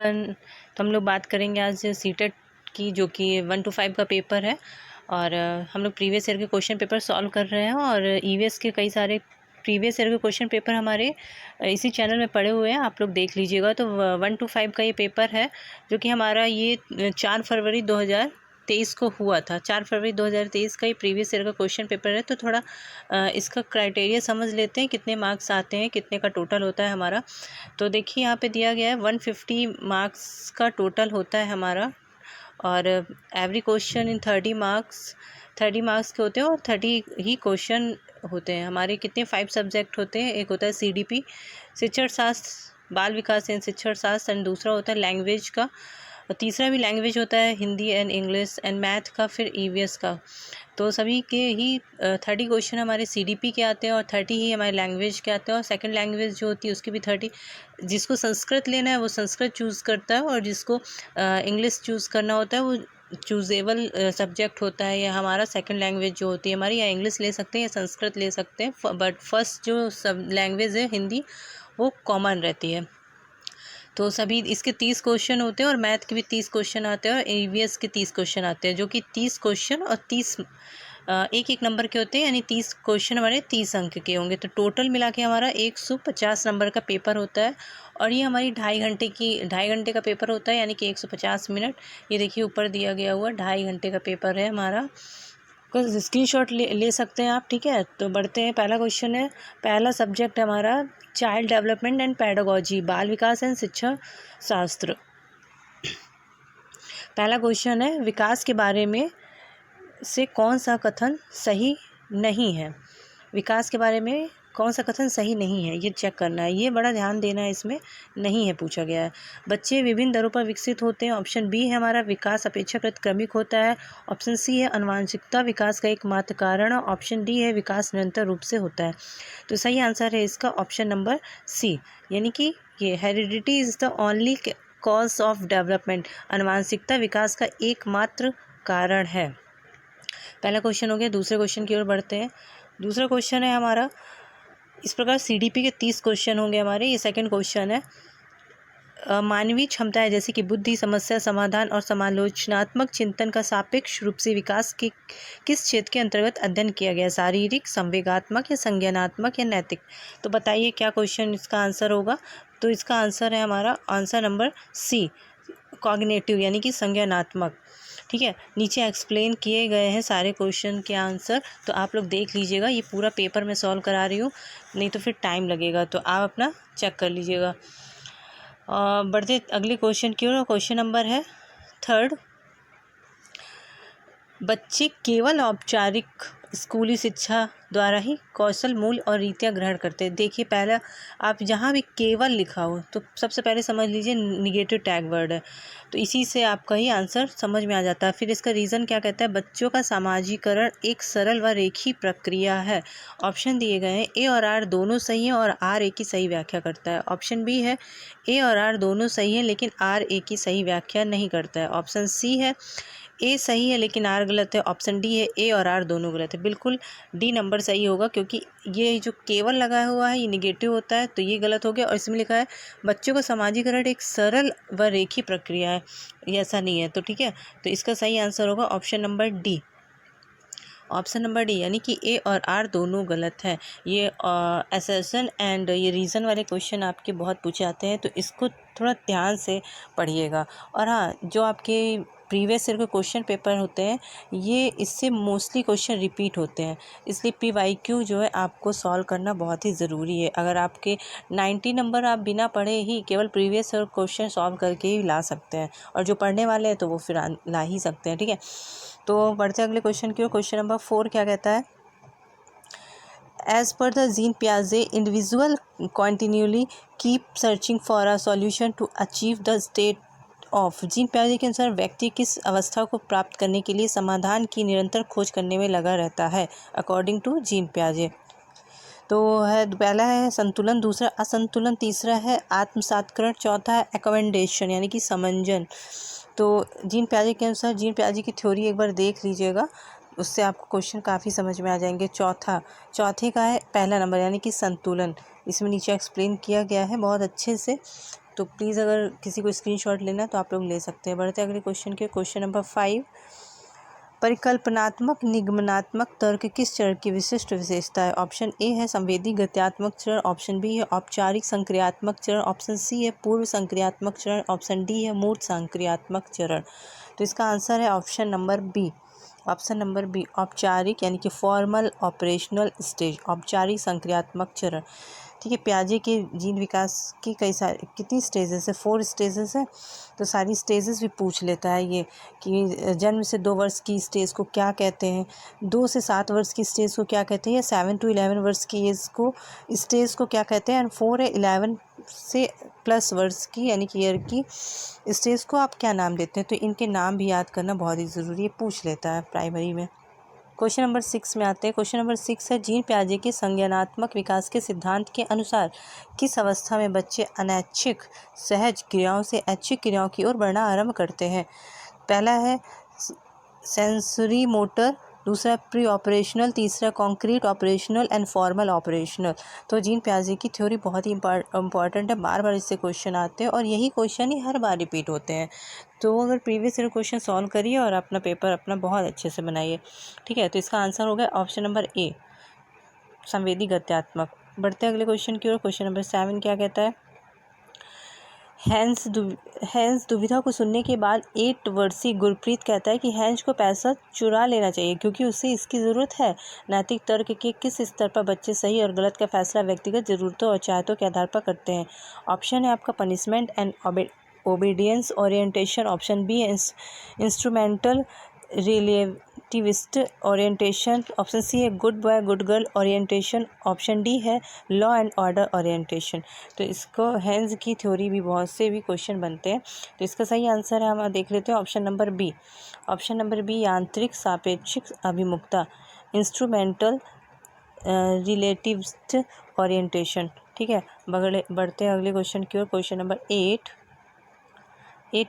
तो हम लोग बात करेंगे आज सीटेट की, जो कि 1 to 5 का पेपर है। और हम लोग प्रीवियस ईयर के क्वेश्चन पेपर सॉल्व कर रहे हैं और ईवीएस के कई सारे प्रीवियस ईयर के क्वेश्चन पेपर हमारे इसी चैनल में पड़े हुए हैं, आप लोग देख लीजिएगा। तो 1 to 5 का ये पेपर है, जो कि हमारा ये 4 फरवरी 2023 को हुआ था। 4 फरवरी 2023 का ये प्रीवियस ईयर का क्वेश्चन पेपर है। तो थोड़ा इसका क्राइटेरिया समझ लेते हैं, कितने मार्क्स आते हैं, कितने का टोटल होता है हमारा। तो देखिए यहाँ पे दिया गया है 150 मार्क्स का टोटल होता है हमारा, और एवरी क्वेश्चन इन 30 मार्क्स के होते हैं और 30 ही क्वेश्चन होते हैं हमारे। कितने 5 सब्जेक्ट होते हैं। एक होता है सीडीपी, शिक्षण शास्त्र, बाल विकास एंड शिक्षण शास्त्र, एंड दूसरा होता है लैंग्वेज का, और तीसरा भी लैंग्वेज होता है Hindi and English, and math का, फिर ईवीएस का। तो सभी के ही 30 क्वेश्चन हमारे सीडीपी के आते हैं और 30 ही हमारे लैंग्वेज के आते हैं। और सेकंड लैंग्वेज जो होती है उसकी भी 30। जिसको संस्कृत लेना है वो संस्कृत चूज़ करता है, और जिसको इंग्लिश चूज़ करना होता है वो चूजेबल सब्जेक्ट होता है। या हमारा सेकंड लैंग्वेज जो होती है हमारी, या इंग्लिश ले सकते हैं या संस्कृत ले सकते हैं, बट फर्स्ट जो सब लैंग्वेज है हिंदी, वो कॉमन रहती है। तो सभी इसके 30 क्वेश्चन होते हैं और मैथ के भी 30 क्वेश्चन आते हैं और ईवीएस के 30 क्वेश्चन आते हैं, जो कि 30 क्वेश्चन और 30 एक नंबर के होते हैं, यानी 30 क्वेश्चन हमारे 30 अंक के होंगे। तो टोटल मिला के हमारा 150 नंबर का पेपर होता है। और ये हमारी 2.5 घंटे का पेपर होता है, यानी कि 150 मिनट। ये देखिए ऊपर दिया गया हुआ 2.5 घंटे का पेपर है हमारा। कुछ स्क्रीनशॉट ले सकते हैं आप, ठीक है। तो बढ़ते हैं, पहला क्वेश्चन है, पहला सब्जेक्ट हमारा चाइल्ड डेवलपमेंट एंड पेडागोजी, बाल विकास एंड शिक्षा शास्त्र। पहला क्वेश्चन है, विकास के बारे में से कौन सा कथन सही नहीं है। विकास के बारे में कौन सा कथन सही नहीं है, ये चेक करना है, ये बड़ा ध्यान देना है, इसमें नहीं है पूछा गया है। बच्चे विभिन्न दरों पर विकसित होते हैं। ऑप्शन बी है हमारा, विकास अपेक्षाकृत क्रमिक होता है। ऑप्शन सी है, आनुवंशिकता विकास का एकमात्र कारण। ऑप्शन डी है, विकास निरंतर रूप से होता है। तो सही आंसर है इसका ऑप्शन नंबर सी, यानी कि ये heredity is the only cause of development, आनुवंशिकता विकास का एकमात्र कारण है। पहला क्वेश्चन हो गया। दूसरे क्वेश्चन की ओर बढ़ते हैं। दूसरा क्वेश्चन है हमारा इस प्रकार, सीडीपी के 30 क्वेश्चन होंगे हमारे। ये सेकंड क्वेश्चन है, मानवीय क्षमताएं जैसे कि बुद्धि, समस्या समाधान और समालोचनात्मक चिंतन का सापेक्ष रूप से विकास के किस क्षेत्र के अंतर्गत अध्ययन किया गया, शारीरिक, संवेगात्मक या संज्ञानात्मक या नैतिक। तो बताइए क्या क्वेश्चन इसका आंसर होगा। तो इसका आंसर है हमारा आंसर नंबर सी, कॉग्निटिव, यानी कि संज्ञानात्मक, ठीक है। नीचे एक्सप्लेन किए गए हैं सारे क्वेश्चन के आंसर, तो आप लोग देख लीजिएगा। ये पूरा पेपर मैं सॉल्व करा रही हूँ, नहीं तो फिर टाइम लगेगा, तो आप अपना चेक कर लीजिएगा। बढ़ते अगले क्वेश्चन की ओर। क्वेश्चन नंबर है थर्ड, बच्चे केवल औपचारिक स्कूली शिक्षा द्वारा ही कौशल, मूल्य और रीतियाँ ग्रहण करते हैं। देखिए पहला, आप जहाँ भी केवल लिखा हो तो सबसे पहले समझ लीजिए निगेटिव टैग वर्ड है, तो इसी से आपका ही आंसर समझ में आ जाता है। फिर इसका रीज़न क्या कहता है, बच्चों का सामाजिकरण एक सरल व रेखीय प्रक्रिया है। ऑप्शन दिए गए हैं, ए और आर दोनों सही हैं और आर ए की सही व्याख्या करता है। ऑप्शन बी है, ए और आर दोनों सही हैं लेकिन आर ए की सही व्याख्या नहीं करता है। ऑप्शन सी है, ए सही है लेकिन आर गलत है। ऑप्शन डी है, ए और आर दोनों गलत है। बिल्कुल डी नंबर सही होगा, क्योंकि ये जो केवल लगाया हुआ है ये निगेटिव होता है, तो ये गलत हो गया। और इसमें लिखा है बच्चों का सामाजिकरण एक सरल व रेखीय प्रक्रिया है, ये ऐसा नहीं है, तो ठीक है। तो इसका सही आंसर होगा option number D, option number D, यानी कि ए और आर दोनों गलत हैं। ये एसेशन एंड ये रीज़न वाले क्वेश्चन आपके बहुत पूछे जाते हैं, तो इसको थोड़ा ध्यान से पढ़िएगा। और हाँ, जो आपके प्रीवियस ईयर के क्वेश्चन पेपर होते हैं, ये इससे मोस्टली क्वेश्चन रिपीट होते हैं, इसलिए पीवाईक्यू जो है आपको सॉल्व करना बहुत ही ज़रूरी है। अगर आपके 90 नंबर आप बिना पढ़े ही केवल प्रीवियस ईयर क्वेश्चन सॉल्व करके ही ला सकते हैं, और जो पढ़ने वाले हैं तो वो फिर ला ही सकते हैं, ठीक है। तो बढ़ते अगले क्वेश्चन की ओर। क्वेश्चन नंबर 4 क्या कहता है, एज पर द जीन पियाजे, individual continuously keep searching for a solution to achieve the state of. Jean पियाजे के अनुसार व्यक्ति किस अवस्था को प्राप्त करने के लिए समाधान की निरंतर खोज करने में लगा रहता है, अकॉर्डिंग टू जीन पियाजे। तो है, पहला है संतुलन, दूसरा असंतुलन, तीसरा है आत्मसात्करण, चौथा है अकोमोडेशन यानी कि समंजन। तो जीन पियाजे के अनुसार, जीन पियाजे की थ्योरी एक बार देख लीजिएगा, उससे आपको क्वेश्चन काफ़ी समझ में आ जाएंगे। चौथे का है पहला नंबर यानी कि संतुलन, इसमें नीचे एक्सप्लेन किया गया है बहुत अच्छे से। तो प्लीज़ अगर किसी को स्क्रीनशॉट लेना तो आप लोग ले सकते हैं। बढ़ते अगले क्वेश्चन के। क्वेश्चन नंबर 5, परिकल्पनात्मक निगमनात्मक तर्क किस चरण की विशिष्ट विशेषता है? ऑप्शन ए है संवेदी गत्यात्मक चरण, ऑप्शन बी है औपचारिक संक्रियात्मक चरण, ऑप्शन सी है पूर्व संक्रियात्मक चरण, ऑप्शन डी है मूर्त संक्रियात्मक चरण। तो इसका आंसर है option number B. Option number B, औपचारिक यानी कि फॉर्मल ऑपरेशनल स्टेज, औपचारिक संक्रियात्मक चरण। ठीक है, पियाजे के जीन विकास की कितनी स्टेजेस है? 4 स्टेजेस है। तो सारी स्टेजेस भी पूछ लेता है ये कि जन्म से 2 वर्ष की स्टेज को क्या कहते हैं, 2 से 7 वर्ष की स्टेज को क्या कहते हैं, या 7 to 11 वर्ष की एज को स्टेज को क्या कहते हैं, एंड 4 है 11 से प्लस वर्ष की यानी कि ईयर की स्टेज को आप क्या नाम देते हैं? तो इनके नाम भी याद करना बहुत ही ज़रूरी है, पूछ लेता है प्राइमरी में। क्वेश्चन नंबर 6 में आते हैं। क्वेश्चन नंबर 6 है जीन पियाजे के संज्ञानात्मक विकास के सिद्धांत के अनुसार किस अवस्था में बच्चे अनैच्छिक सहज क्रियाओं से ऐच्छिक क्रियाओं की ओर बढ़ना आरंभ करते हैं? पहला है सेंसरी मोटर, दूसरा प्री ऑपरेशनल, तीसरा concrete operational and formal operational. तो जीन पियाजे की थ्योरी बहुत ही इंपॉर्टेंट है, बार बार इससे क्वेश्चन आते हैं और यही क्वेश्चन ही हर बार रिपीट होते हैं। तो अगर प्रीवियस ईयर क्वेश्चन सॉल्व करिए और अपना पेपर अपना बहुत अच्छे से बनाइए। ठीक है, तो इसका आंसर होगा ऑप्शन नंबर ए, संवेदी गत्यात्मक। बढ़ते अगले क्वेश्चन की ओर। क्वेश्चन नंबर 7 क्या कहता है? हैंस दुविधा को सुनने के बाद 8 वर्षीय गुरप्रीत कहता है कि हैंस को पैसा चुरा लेना चाहिए क्योंकि उसे इसकी ज़रूरत है। नैतिक तर्क के किस स्तर पर बच्चे सही और गलत का फैसला व्यक्तिगत ज़रूरतों और चाहतों के आधार पर करते हैं? ऑप्शन है आपका punishment and obedience orientation, option B है instrumental relativist orientation, option C है good boy good girl orientation, option D है लॉ एंड ऑर्डर ओरिएंटेशन। तो इसको हैंस की थ्योरी भी बहुत से भी क्वेश्चन बनते हैं। तो इसका सही आंसर है, हम देख लेते हैं option number B. Option number B, यांत्रिक सापेक्षिक अभिमुखता, इंस्ट्रूमेंटल रिलेटिविस्ट ओरिएंटेशन। ठीक है, बढ़ते हैं अगले क्वेश्चन की ओर। क्वेश्चन नंबर 8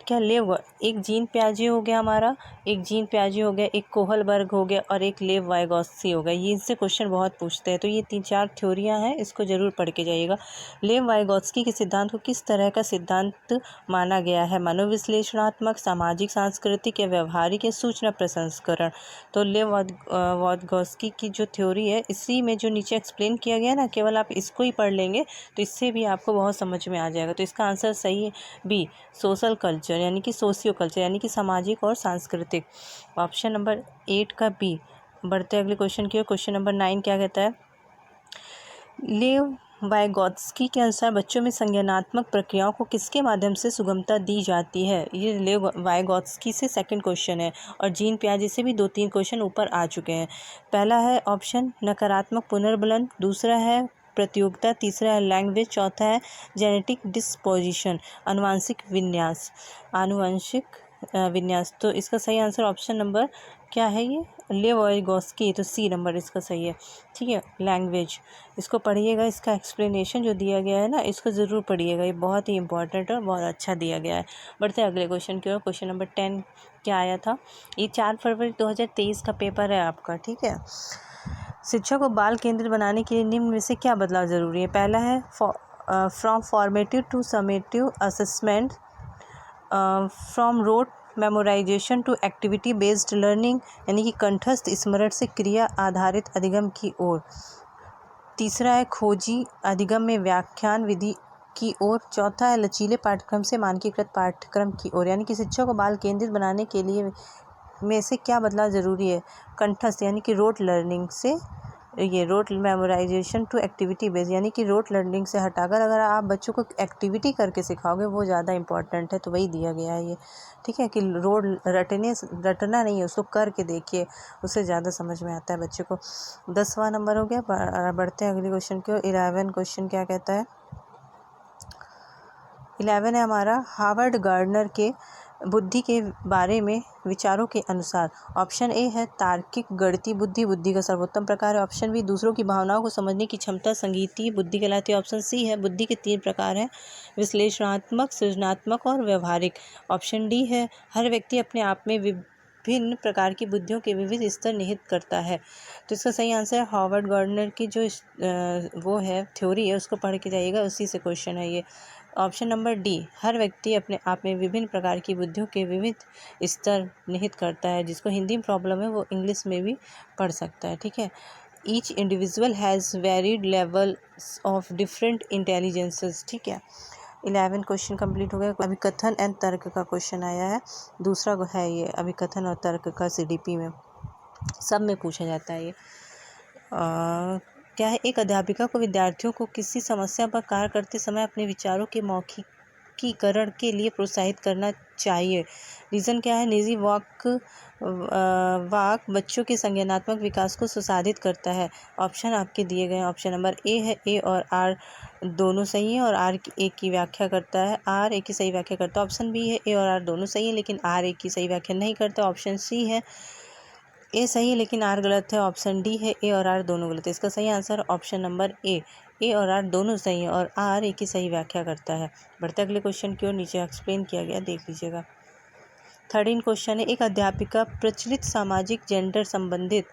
क्या लेव, एक जीन पियाजे हो गया हमारा, एक जीन पियाजे हो गया, एक कोहलबर्ग हो गया और एक लेव वाइगॉत्स्की हो गया। ये इनसे क्वेश्चन बहुत पूछते हैं, तो ये 3-4 थ्योरियां हैं, इसको जरूर पढ़ के जाइएगा। लेव वाइगॉत्स्की के सिद्धांत को किस तरह का सिद्धांत माना गया है? मनोविश्लेषणात्मक, सामाजिक, सांस्कृतिक या व्यवहारिक या सूचना प्रसंस्करण। तो लेव वाइगॉत्स्की की जो थ्योरी है, इसी में जो नीचे एक्सप्लेन किया गया ना, केवल आप इसको ही पढ़ लेंगे तो इससे भी आपको बहुत समझ में आ जाएगा। तो इसका आंसर सही है बी, सोशल कल्चर यानी कि सोशियो कल्चर यानी कि सामाजिक और सांस्कृतिक। ऑप्शन नंबर 8 का बी। बढ़ते अगले क्वेश्चन की ओर। क्वेश्चन नंबर 9 क्या कहता है? लेव वाइगॉत्स्की के अनुसार बच्चों में संज्ञानात्मक प्रक्रियाओं को किसके माध्यम से सुगमता दी जाती है? ये लेव वाइगॉत्स्की से सेकंड क्वेश्चन है और जीन पियाजे से भी 2-3 क्वेश्चन ऊपर आ चुके हैं। पहला है ऑप्शन नकारात्मक पुनर्बलन, दूसरा है प्रतियोगिता, तीसरा है लैंग्वेज, चौथा है जेनेटिक डिस्पोजिशन, आनुवंशिक विन्यास, तो इसका सही आंसर ऑप्शन नंबर क्या है? ये लेव वाइगॉत्स्की, तो सी नंबर इसका सही है। ठीक है, लैंग्वेज, इसको पढ़िएगा, इसका एक्सप्लेनेशन जो दिया गया है ना, इसको ज़रूर पढ़िएगा, ये बहुत ही इंपॉर्टेंट और बहुत अच्छा दिया गया है। बढ़ते अगले क्वेश्चन की ओर। क्वेश्चन नंबर 10 क्या आया था? ये 4 फरवरी 2023 का पेपर है आपका। ठीक है, शिक्षा को बाल केंद्रित बनाने के लिए निम्न में से क्या बदलाव ज़रूरी है? पहला है from formative to summative assessment, from rote memorization to activity based learning यानी कि कंठस्थ स्मरण से क्रिया आधारित अधिगम की ओर। तीसरा है खोजी अधिगम में व्याख्यान विधि की ओर। चौथा है लचीले पाठ्यक्रम से मानकीकृत पाठ्यक्रम की ओर। यानी कि शिक्षा को बाल केंद्रित बनाने के लिए में से क्या बदलाव ज़रूरी है? कंठस्थ यानी कि रोट लर्निंग से, ये rote memorization to activity based यानी कि रोट लर्निंग से हटाकर अगर आप बच्चों को एक्टिविटी करके सिखाओगे वो ज़्यादा इंपॉर्टेंट है, तो वही दिया गया है ये। ठीक है, कि रटना नहीं है, उसको करके देखिए, उससे ज़्यादा समझ में आता है बच्चे को। 10वां नंबर हो गया। बढ़ते हैं अगले क्वेश्चन की ओर। 11 क्वेश्चन क्या कहता है? 11 है हमारा हार्वर्ड गार्डनर के बुद्धि के बारे में विचारों के अनुसार। ऑप्शन ए है तार्किक गणितीय बुद्धि, बुद्धि का सर्वोत्तम प्रकार है। ऑप्शन बी दूसरों की भावनाओं को समझने की क्षमता संगीतीय बुद्धि कहलाती है। ऑप्शन सी है बुद्धि के 3 प्रकार हैं, विश्लेषणात्मक, सृजनात्मक और व्यवहारिक। ऑप्शन डी है हर व्यक्ति अपने आप में विभिन्न प्रकार की बुद्धियों के विविध स्तर निहित करता है। तो इसका सही आंसर है हार्वर्ड गार्डनर की जो वो है थ्योरी है, उसको पढ़ के जाइएगा, उसी से क्वेश्चन है ये। ऑप्शन नंबर डी, हर व्यक्ति अपने आप में विभिन्न प्रकार की बुद्धियों के विविध स्तर निहित करता है। जिसको हिंदी में प्रॉब्लम है वो इंग्लिश में भी पढ़ सकता है, ठीक है। Each individual has varied levels of different intelligences, ठीक है। 11 क्वेश्चन कंप्लीट हो गया। अभिकथन एंड तर्क का क्वेश्चन आया है, दूसरा है ये अभिकथन और तर्क का सीडीपी में सब में पूछा जाता है ये। क्या है, एक अध्यापिका को विद्यार्थियों को किसी समस्या पर कार्य करते समय अपने विचारों के मौखिकीकरण के लिए प्रोत्साहित करना चाहिए। रीज़न क्या है, निजी वाक बच्चों के संज्ञानात्मक विकास को सुसाधित करता है। ऑप्शन आपके दिए गए हैं। ऑप्शन नंबर ए है, ए और आर दोनों सही है और आर एक की व्याख्या करता है, आर एक की सही व्याख्या करता है। ऑप्शन बी है, ए और आर दोनों सही है लेकिन आर एक की सही व्याख्या नहीं करता। ऑप्शन सी है, ए सही है लेकिन आर गलत है। ऑप्शन डी है, ए और आर दोनों गलत है। इसका सही आंसर ऑप्शन नंबर ए और आर दोनों सही है और आर एक की सही व्याख्या करता है। बढ़ते अगले क्वेश्चन की ओर, नीचे एक्सप्लेन किया गया, देख लीजिएगा। 13 क्वेश्चन है, एक अध्यापिका प्रचलित सामाजिक जेंडर संबंधित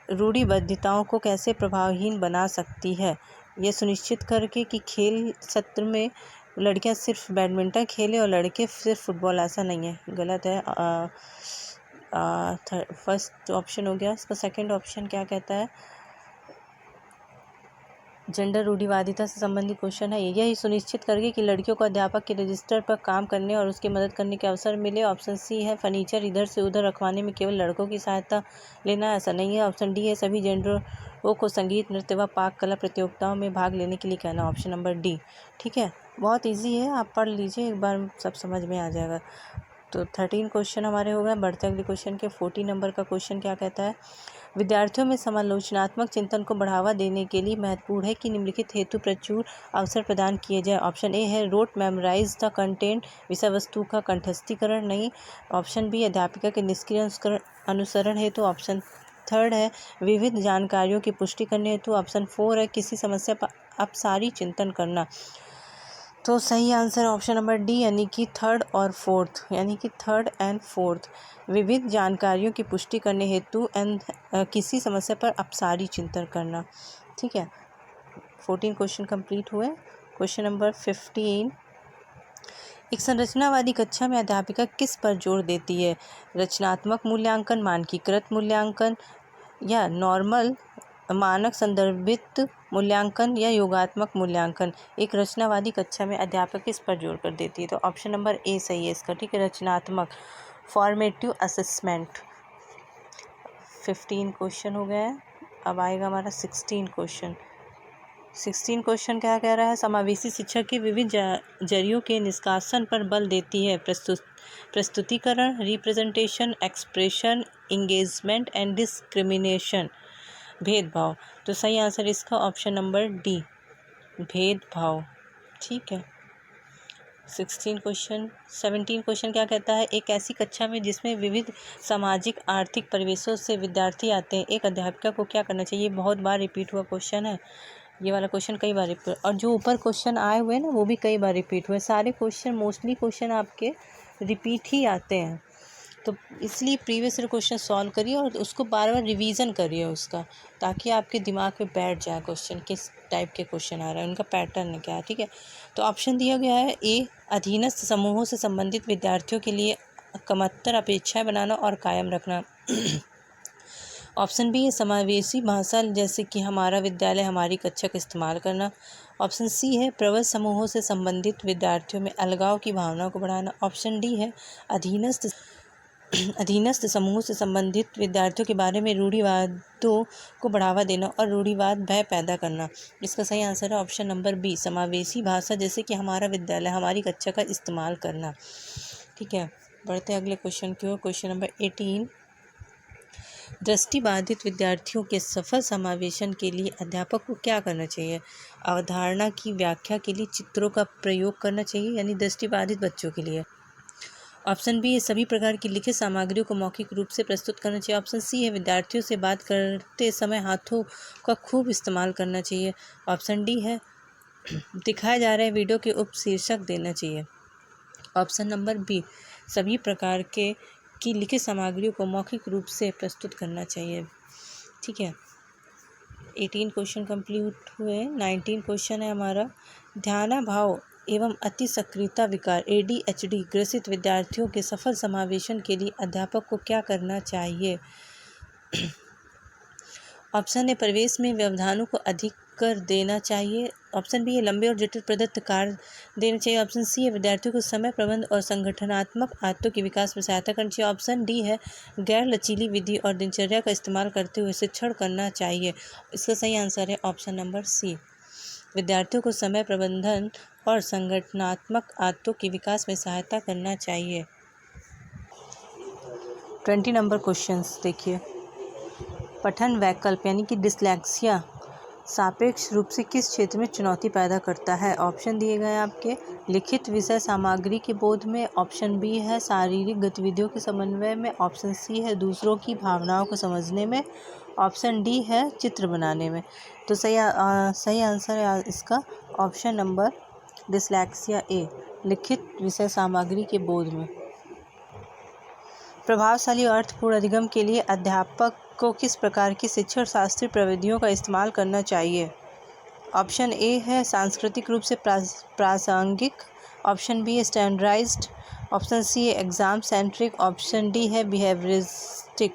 रूढ़िबद्धताओं को कैसे प्रभावहीन बना सकती है, यह सुनिश्चित करके कि खेल सत्र में लड़कियां सिर्फ बैडमिंटन खेले और लड़के सिर्फ फुटबॉल। ऐसा नहीं है, गलत है। फर्स्ट ऑप्शन हो गया। इसका सेकंड ऑप्शन क्या कहता है, जेंडर रूढ़िवादिता से संबंधित क्वेश्चन है। यही सुनिश्चित करके कि लड़कियों को अध्यापक के रजिस्टर पर काम करने और उसकी मदद करने के अवसर मिले। ऑप्शन सी है, फर्नीचर इधर से उधर रखवाने में केवल लड़कों की सहायता लेना। ऐसा नहीं है। ऑप्शन डी है, सभी जेंडरों को संगीत, नृत्य व पाक कला प्रतियोगिताओं में भाग लेने के लिए कहना। ऑप्शन नंबर डी, ठीक है। बहुत ईजी है, आप पढ़ लीजिए एक बार, सब समझ में आ जाएगा। तो 13 क्वेश्चन हमारे हो गए। बढ़ते अगले क्वेश्चन के 14 नंबर का क्वेश्चन क्या कहता है, विद्यार्थियों में समालोचनात्मक चिंतन को बढ़ावा देने के लिए महत्वपूर्ण है कि निम्नलिखित हेतु प्रचुर अवसर प्रदान किए जाए। ऑप्शन ए है, रोट मेमोराइज द कंटेंट, विषय वस्तु का कंठस्थीकरण नहीं। ऑप्शन बी, अध्यापिका के निष्क्रिय अनुसरण हेतु। ऑप्शन थर्ड है, विविध जानकारियों की पुष्टि करने हेतु। ऑप्शन 4 है, किसी समस्या पर अपसारी चिंतन करना। तो सही आंसर ऑप्शन नंबर डी, यानी कि थर्ड और फोर्थ, यानी कि थर्ड एंड फोर्थ, विविध जानकारियों की पुष्टि करने हेतु एंड किसी समस्या पर अपसारी चिंतन करना, ठीक है। 14 क्वेश्चन कंप्लीट हुए। क्वेश्चन नंबर 15, एक संरचनावादी कक्षा में अध्यापिका किस पर जोर देती है, रचनात्मक मूल्यांकन, मानकीकृत मूल्यांकन या नॉर्मल मानक संदर्भित मूल्यांकन या योगात्मक मूल्यांकन। एक रचनावादी कक्षा में अध्यापक किस पर जोर कर देती है, तो ऑप्शन नंबर ए सही है इसका, ठीक है, रचनात्मक, फॉर्मेटिव असेसमेंट। 15 क्वेश्चन हो गए। अब आएगा हमारा 16 क्वेश्चन। 16 क्वेश्चन क्या कह रहा है, समावेशी शिक्षा के विविध जरियों के निष्कासन पर बल देती है, प्रस्तुतिकरण, representation, expression, engagement and discrimination, भेदभाव। तो सही आंसर इसका ऑप्शन नंबर डी, भेदभाव, ठीक है। 16 क्वेश्चन। 17 क्वेश्चन क्या कहता है, एक ऐसी कक्षा में जिसमें विविध सामाजिक आर्थिक परिवेशों से विद्यार्थी आते हैं, एक अध्यापिका को क्या करना चाहिए। बहुत बार रिपीट हुआ क्वेश्चन है, ये वाला क्वेश्चन कई बार रिपीट, और जो ऊपर क्वेश्चन आए हुए हैं ना वो भी कई बार रिपीट हुए। सारे क्वेश्चन, मोस्टली क्वेश्चन आपके रिपीट ही आते हैं, तो इसलिए प्रीवियस ईयर क्वेश्चन सॉल्व करिए और उसको बार बार रिवीजन करिए उसका, ताकि आपके दिमाग में बैठ जाए क्वेश्चन किस टाइप के क्वेश्चन आ रहा है, उनका पैटर्न क्या है, ठीक है। तो ऑप्शन दिया गया है ए, अधीनस्थ समूहों से संबंधित विद्यार्थियों के लिए कमतर अपेक्षाएं बनाना और कायम रखना। ऑप्शन बी है, समावेशी भाषा जैसे कि हमारा विद्यालय हमारी कक्षा का इस्तेमाल करना। ऑप्शन सी है, प्रबल समूहों से संबंधित विद्यार्थियों में अलगाव की भावना को बढ़ाना। ऑप्शन डी है, अधीनस्थ समूह से संबंधित विद्यार्थियों के बारे में रूढ़िवादों को बढ़ावा देना और रूढ़िवाद भय पैदा करना। इसका सही आंसर है ऑप्शन नंबर बी, समावेशी भाषा जैसे कि हमारा विद्यालय हमारी कक्षा का इस्तेमाल करना, ठीक है। बढ़ते हैं अगले क्वेश्चन की ओर। क्वेश्चन नंबर 18, दृष्टिबाधित विद्यार्थियों के सफल समावेशन के लिए अध्यापक को क्या करना चाहिए। अवधारणा की व्याख्या के लिए चित्रों का प्रयोग करना चाहिए, यानी दृष्टिबाधित बच्चों के लिए। ऑप्शन बी है, सभी प्रकार की लिखित सामग्रियों को मौखिक रूप से प्रस्तुत करना चाहिए। ऑप्शन सी है, विद्यार्थियों से बात करते समय हाथों का खूब इस्तेमाल करना चाहिए। ऑप्शन डी है, दिखाए जा रहे वीडियो के उपशीर्षक देना चाहिए। ऑप्शन नंबर बी, सभी प्रकार की लिखित सामग्रियों को मौखिक रूप से प्रस्तुत करना चाहिए, ठीक है। 18 क्वेश्चन कंप्लीट हुए। 19 क्वेश्चन है हमारा, ध्यानाभाव एवं अति सक्रियता विकार ADHD ग्रसित विद्यार्थियों के सफल समावेशन के लिए अध्यापक को क्या करना चाहिए? ऑप्शन ए प्रवेश में व्यवधानों को अधिक कर देना चाहिए। ऑप्शन बी है लंबे और जटिल प्रदत्त कार्य देना चाहिए। ऑप्शन सी है विद्यार्थियों को समय प्रबंध और संगठनात्मक आदतों के विकास में सहायता करनी चाहिए। ऑप्शन डी है गैर लचीली विधि और दिनचर्या का इस्तेमाल करते हुए शिक्षण करना चाहिए। इसका सही आंसर है ऑप्शन नंबर सी, विद्यार्थियों को समय प्रबंधन और संगठनात्मक आदतों के विकास में सहायता करना चाहिए। 20 नंबर क्वेश्चंस देखिए। पठन वैकल्प यानी कि डिसलेक्सिया सापेक्ष रूप से किस क्षेत्र में चुनौती पैदा करता है? ऑप्शन दिए गए हैं आपके। लिखित विषय सामग्री के बोध में। ऑप्शन बी है शारीरिक गतिविधियों के समन्वय में। ऑप्शन सी है दूसरों की भावनाओं को समझने में। ऑप्शन डी है चित्र बनाने में। तो सही आंसर है इसका ऑप्शन नंबर डिसलेक्सिया ए, लिखित विषय सामग्री के बोध में। प्रभावशाली और अर्थपूर्ण अधिगम के लिए अध्यापक को किस प्रकार की शिक्षण शास्त्रीय प्रविधियों का इस्तेमाल करना चाहिए? ऑप्शन ए है सांस्कृतिक रूप से प्रासंगिक। ऑप्शन बी है स्टैंडर्डाइज्ड। ऑप्शन सी है एग्जाम सेंट्रिक। ऑप्शन डी है बिहेवियरिस्टिक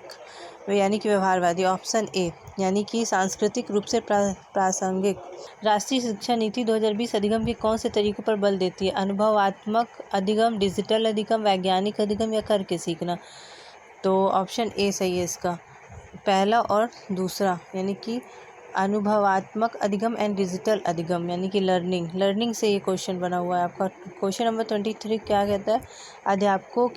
यानी कि व्यवहारवादी। ऑप्शन ए यानी कि सांस्कृतिक रूप से प्रासंगिक। राष्ट्रीय शिक्षा नीति 2020 अधिगम के कौन से तरीकों पर बल देती है? अनुभवात्मक अधिगम, डिजिटल अधिगम, वैज्ञानिक अधिगम या करके सीखना? तो ऑप्शन ए सही है इसका, पहला और दूसरा, यानी कि अनुभवात्मक अधिगम एंड डिजिटल अधिगम यानी कि लर्निंग से ये क्वेश्चन बना हुआ है आपका। क्वेश्चन नंबर 23 क्या कहता है? अध्यापकों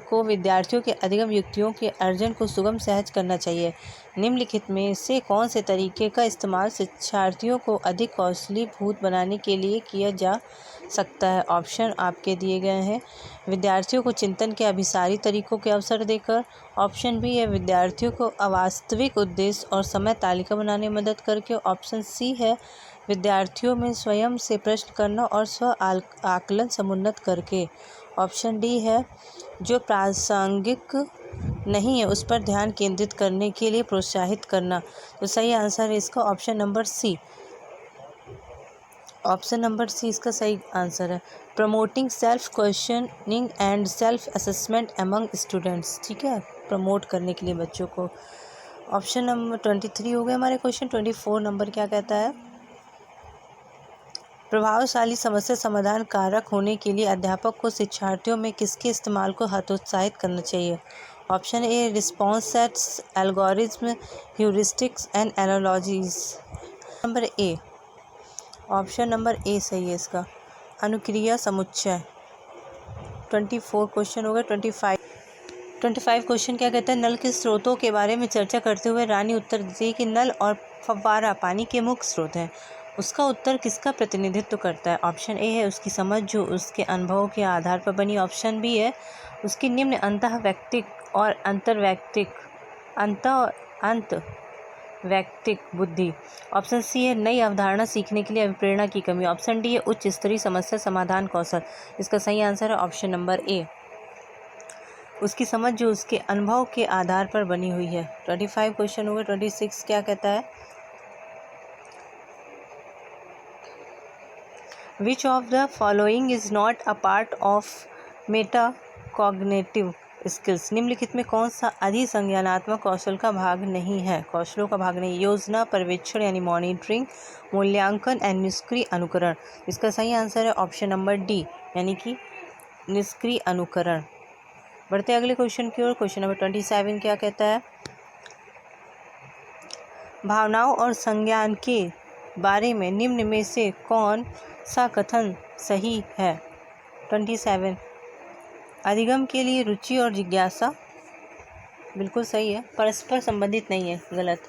को विद्यार्थियों के अधिगम युक्तियों के अर्जन को सुगम सहज करना चाहिए। निम्नलिखित में से कौन से तरीके का इस्तेमाल शिक्षार्थियों को अधिक कौशलीभूत बनाने के लिए किया जा सकता है? ऑप्शन आपके दिए गए हैं। विद्यार्थियों को चिंतन के अभिसारी तरीकों के अवसर देकर। ऑप्शन बी है विद्यार्थियों को अवास्तविक उद्देश्य और समय तालिका बनाने में मदद करके। ऑप्शन सी है विद्यार्थियों में स्वयं से प्रश्न करना और स्व आकलन समुन्नत करके। ऑप्शन डी है जो प्रासंगिक नहीं है उस पर ध्यान केंद्रित करने के लिए प्रोत्साहित करना। तो सही आंसर है इसका option number C. Option number C इसका सही आंसर है। Promoting self questioning and self assessment among students, ठीक है, प्रमोट करने के लिए बच्चों को। ऑप्शन नंबर 23 हो गए हमारे क्वेश्चन। 24 नंबर क्या कहता है? प्रभावशाली समस्या समाधान कारक होने के लिए अध्यापक को शिक्षार्थियों में किसके इस्तेमाल को हतोत्साहित करना चाहिए? Option a response sets, algorithm, heuristics and analogies. Number A, option number A सही है इसका, अनुक्रिया समुच्चय। 24 क्वेश्चन हो गए। 25 क्वेश्चन क्या कहता है? नल के स्रोतों के बारे में चर्चा करते हुए रानी उत्तर देती है कि नल और फव्वारा पानी के मुख्य स्रोत हैं। उसका उत्तर किसका प्रतिनिधित्व करता है? ऑप्शन ए है उसकी समझ जो उसके अनुभवों के आधार पर बनी। ऑप्शन बी है उसकी निम्न अंतःवैयक्तिक और अंतर्वैयक्तिक अंतःवैयक्तिक बुद्धि। ऑप्शन सी है नई अवधारणा सीखने के लिए अभिप्रेरणा की कमी। ऑप्शन डी है उच्च स्तरीय समस्या समाधान कौशल। इसका सही आंसर है ऑप्शन नंबर ए, उसकी समझ जो उसके अनुभव के आधार पर बनी हुई है। 25 क्वेश्चन हो गए। 26 क्या कहता है? Which of the following is not a part of metacognitive skills? निम्नलिखित में कौन सा अधिसंज्ञानात्मक कौशल का भाग नहीं है? कौशलों का भाग नहीं। योजना, पर्यवेक्षण यानी मॉनिटरिंग, मूल्यांकन एंड निष्क्रिय अनुकरण। इसका सही आंसर है ऑप्शन नंबर डी, यानी कि निष्क्रिय अनुकरण। बढ़ते अगले क्वेश्चन की ओर। क्वेश्चन नंबर 27 क्या कहता है? भावनाओं और संज्ञान के बारे में निम्न में से कौन सा कथन सही है? 27 अधिगम के लिए रुचि और जिज्ञासा बिल्कुल सही है, परस्पर संबंधित नहीं है, गलत।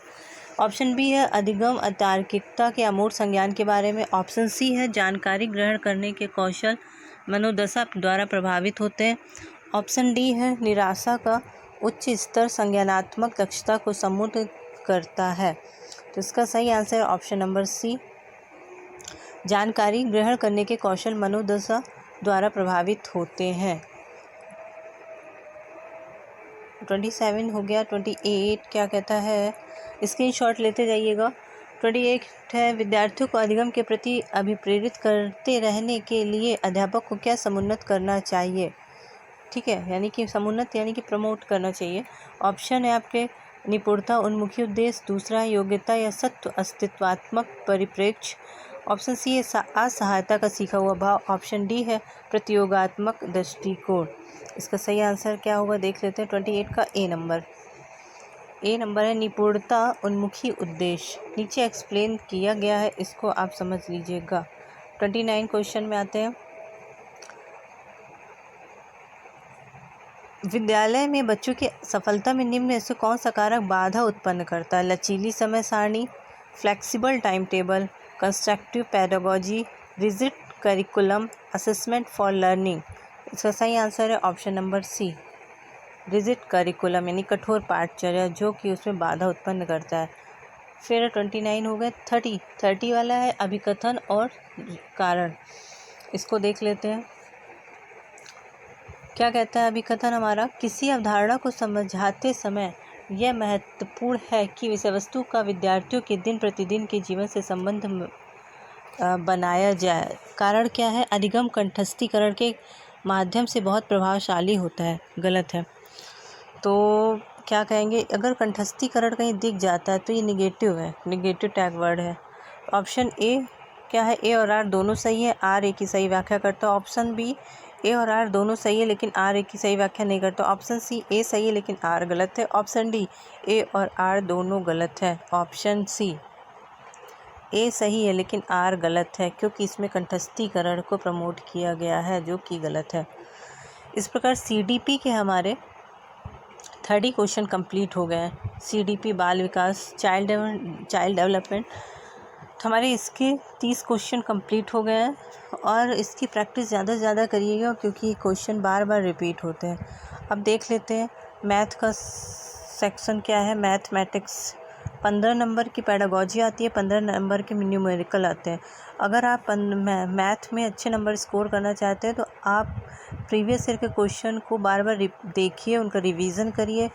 ऑप्शन बी है अधिगम अतार्किकता के अमूर्त संज्ञान के बारे में। ऑप्शन सी है जानकारी ग्रहण करने के कौशल मनोदशा द्वारा प्रभावित होते हैं। ऑप्शन डी है निराशा का उच्च स्तर संज्ञानात्मक दक्षता को समृद्ध करता है। तो इसका सही आंसर ऑप्शन नंबर सी, जानकारी ग्रहण करने के कौशल मनोदशा द्वारा प्रभावित होते हैं। 27 हो गया। 28 क्या कहता है? स्क्रीनशॉट लेते जाइएगा। 28 है, विद्यार्थियों को अधिगम के प्रति अभिप्रेरित करते रहने के लिए अध्यापक को क्या समुन्नत करना चाहिए। ठीक है, यानी कि समुन्नत यानी कि प्रमोट करना चाहिए। ऑप्शन है आपके निपुणता, उन्मुखी उद्देश्य, दूसरा है योग्यता या सत्व अस्तित्वात्मक परिप्रेक्ष्य, ऑप्शन सी है असहायता का सीखा हुआ भाव, ऑप्शन डी है प्रतियोगात्मक दृष्टिकोण। इसका सही आंसर क्या होगा देख लेते हैं। 28 का ए नंबर है निपुणता, उन्मुखी उद्देश्य। नीचे एक्सप्लेन किया गया है, इसको आप समझ लीजिएगा। 29 क्वेश्चन में आते हैं। विद्यालय में बच्चों की सफलता में निम्न में से कौन सा कारक बाधा उत्पन्न करता है। लचीली समय सारणी, flexible time table, constructive pedagogy, rigid curriculum, assessment for learning. इसका सही आंसर है option number C, rigid curriculum यानी कठोर पाठचर्या जो कि उसमें बाधा उत्पन्न करता है। फिर 29 हो गए। 30 वाला है अभिकथन और कारण। इसको देख लेते हैं। क्या कहता है अभिकथन हमारा, किसी अवधारणा को समझाते समय यह महत्वपूर्ण है कि विषय वस्तु का विद्यार्थियों के दिन प्रतिदिन के जीवन से संबंध बनाया जाए। कारण क्या है, अधिगम कंठस्थीकरण के माध्यम से बहुत प्रभावशाली होता है। गलत है। तो क्या कहेंगे, अगर कंठस्थीकरण कहीं दिख जाता है तो ये निगेटिव है, निगेटिव टैग वर्ड है। ऑप्शन ए क्या है, ए और आर दोनों सही है, आर ए की सही व्याख्या करता है। ऑप्शन बी ए और आर दोनों सही है लेकिन आर ए की सही व्याख्या नहीं करता। ऑप्शन सी ए सही है लेकिन आर गलत है। ऑप्शन डी ए और आर दोनों गलत है। ऑप्शन सी ए सही है लेकिन आर गलत है क्योंकि इसमें कंठस्थीकरण को प्रमोट किया गया है जो कि गलत है। इस प्रकार सीडीपी के हमारे 30 क्वेश्चन कंप्लीट हो गए हैं। सीडीपी बाल विकास चाइल्ड डेवलपमेंट, तो हमारे इसके 30 क्वेश्चन कंप्लीट हो गए हैं और इसकी प्रैक्टिस ज़्यादा से ज़्यादा करिएगा क्योंकि क्वेश्चन बार बार रिपीट होते हैं। अब देख लेते हैं मैथ का सेक्शन क्या है। मैथमेटिक्स 15 नंबर की पेडागोजी आती है, 15 नंबर के न्यूमेरिकल आते हैं। अगर आप मैथ में अच्छे नंबर स्कोर करना चाहते हैं तो आप प्रीवियस ईयर के क्वेश्चन को बार बार देखिए, उनका रिवीजन करिए,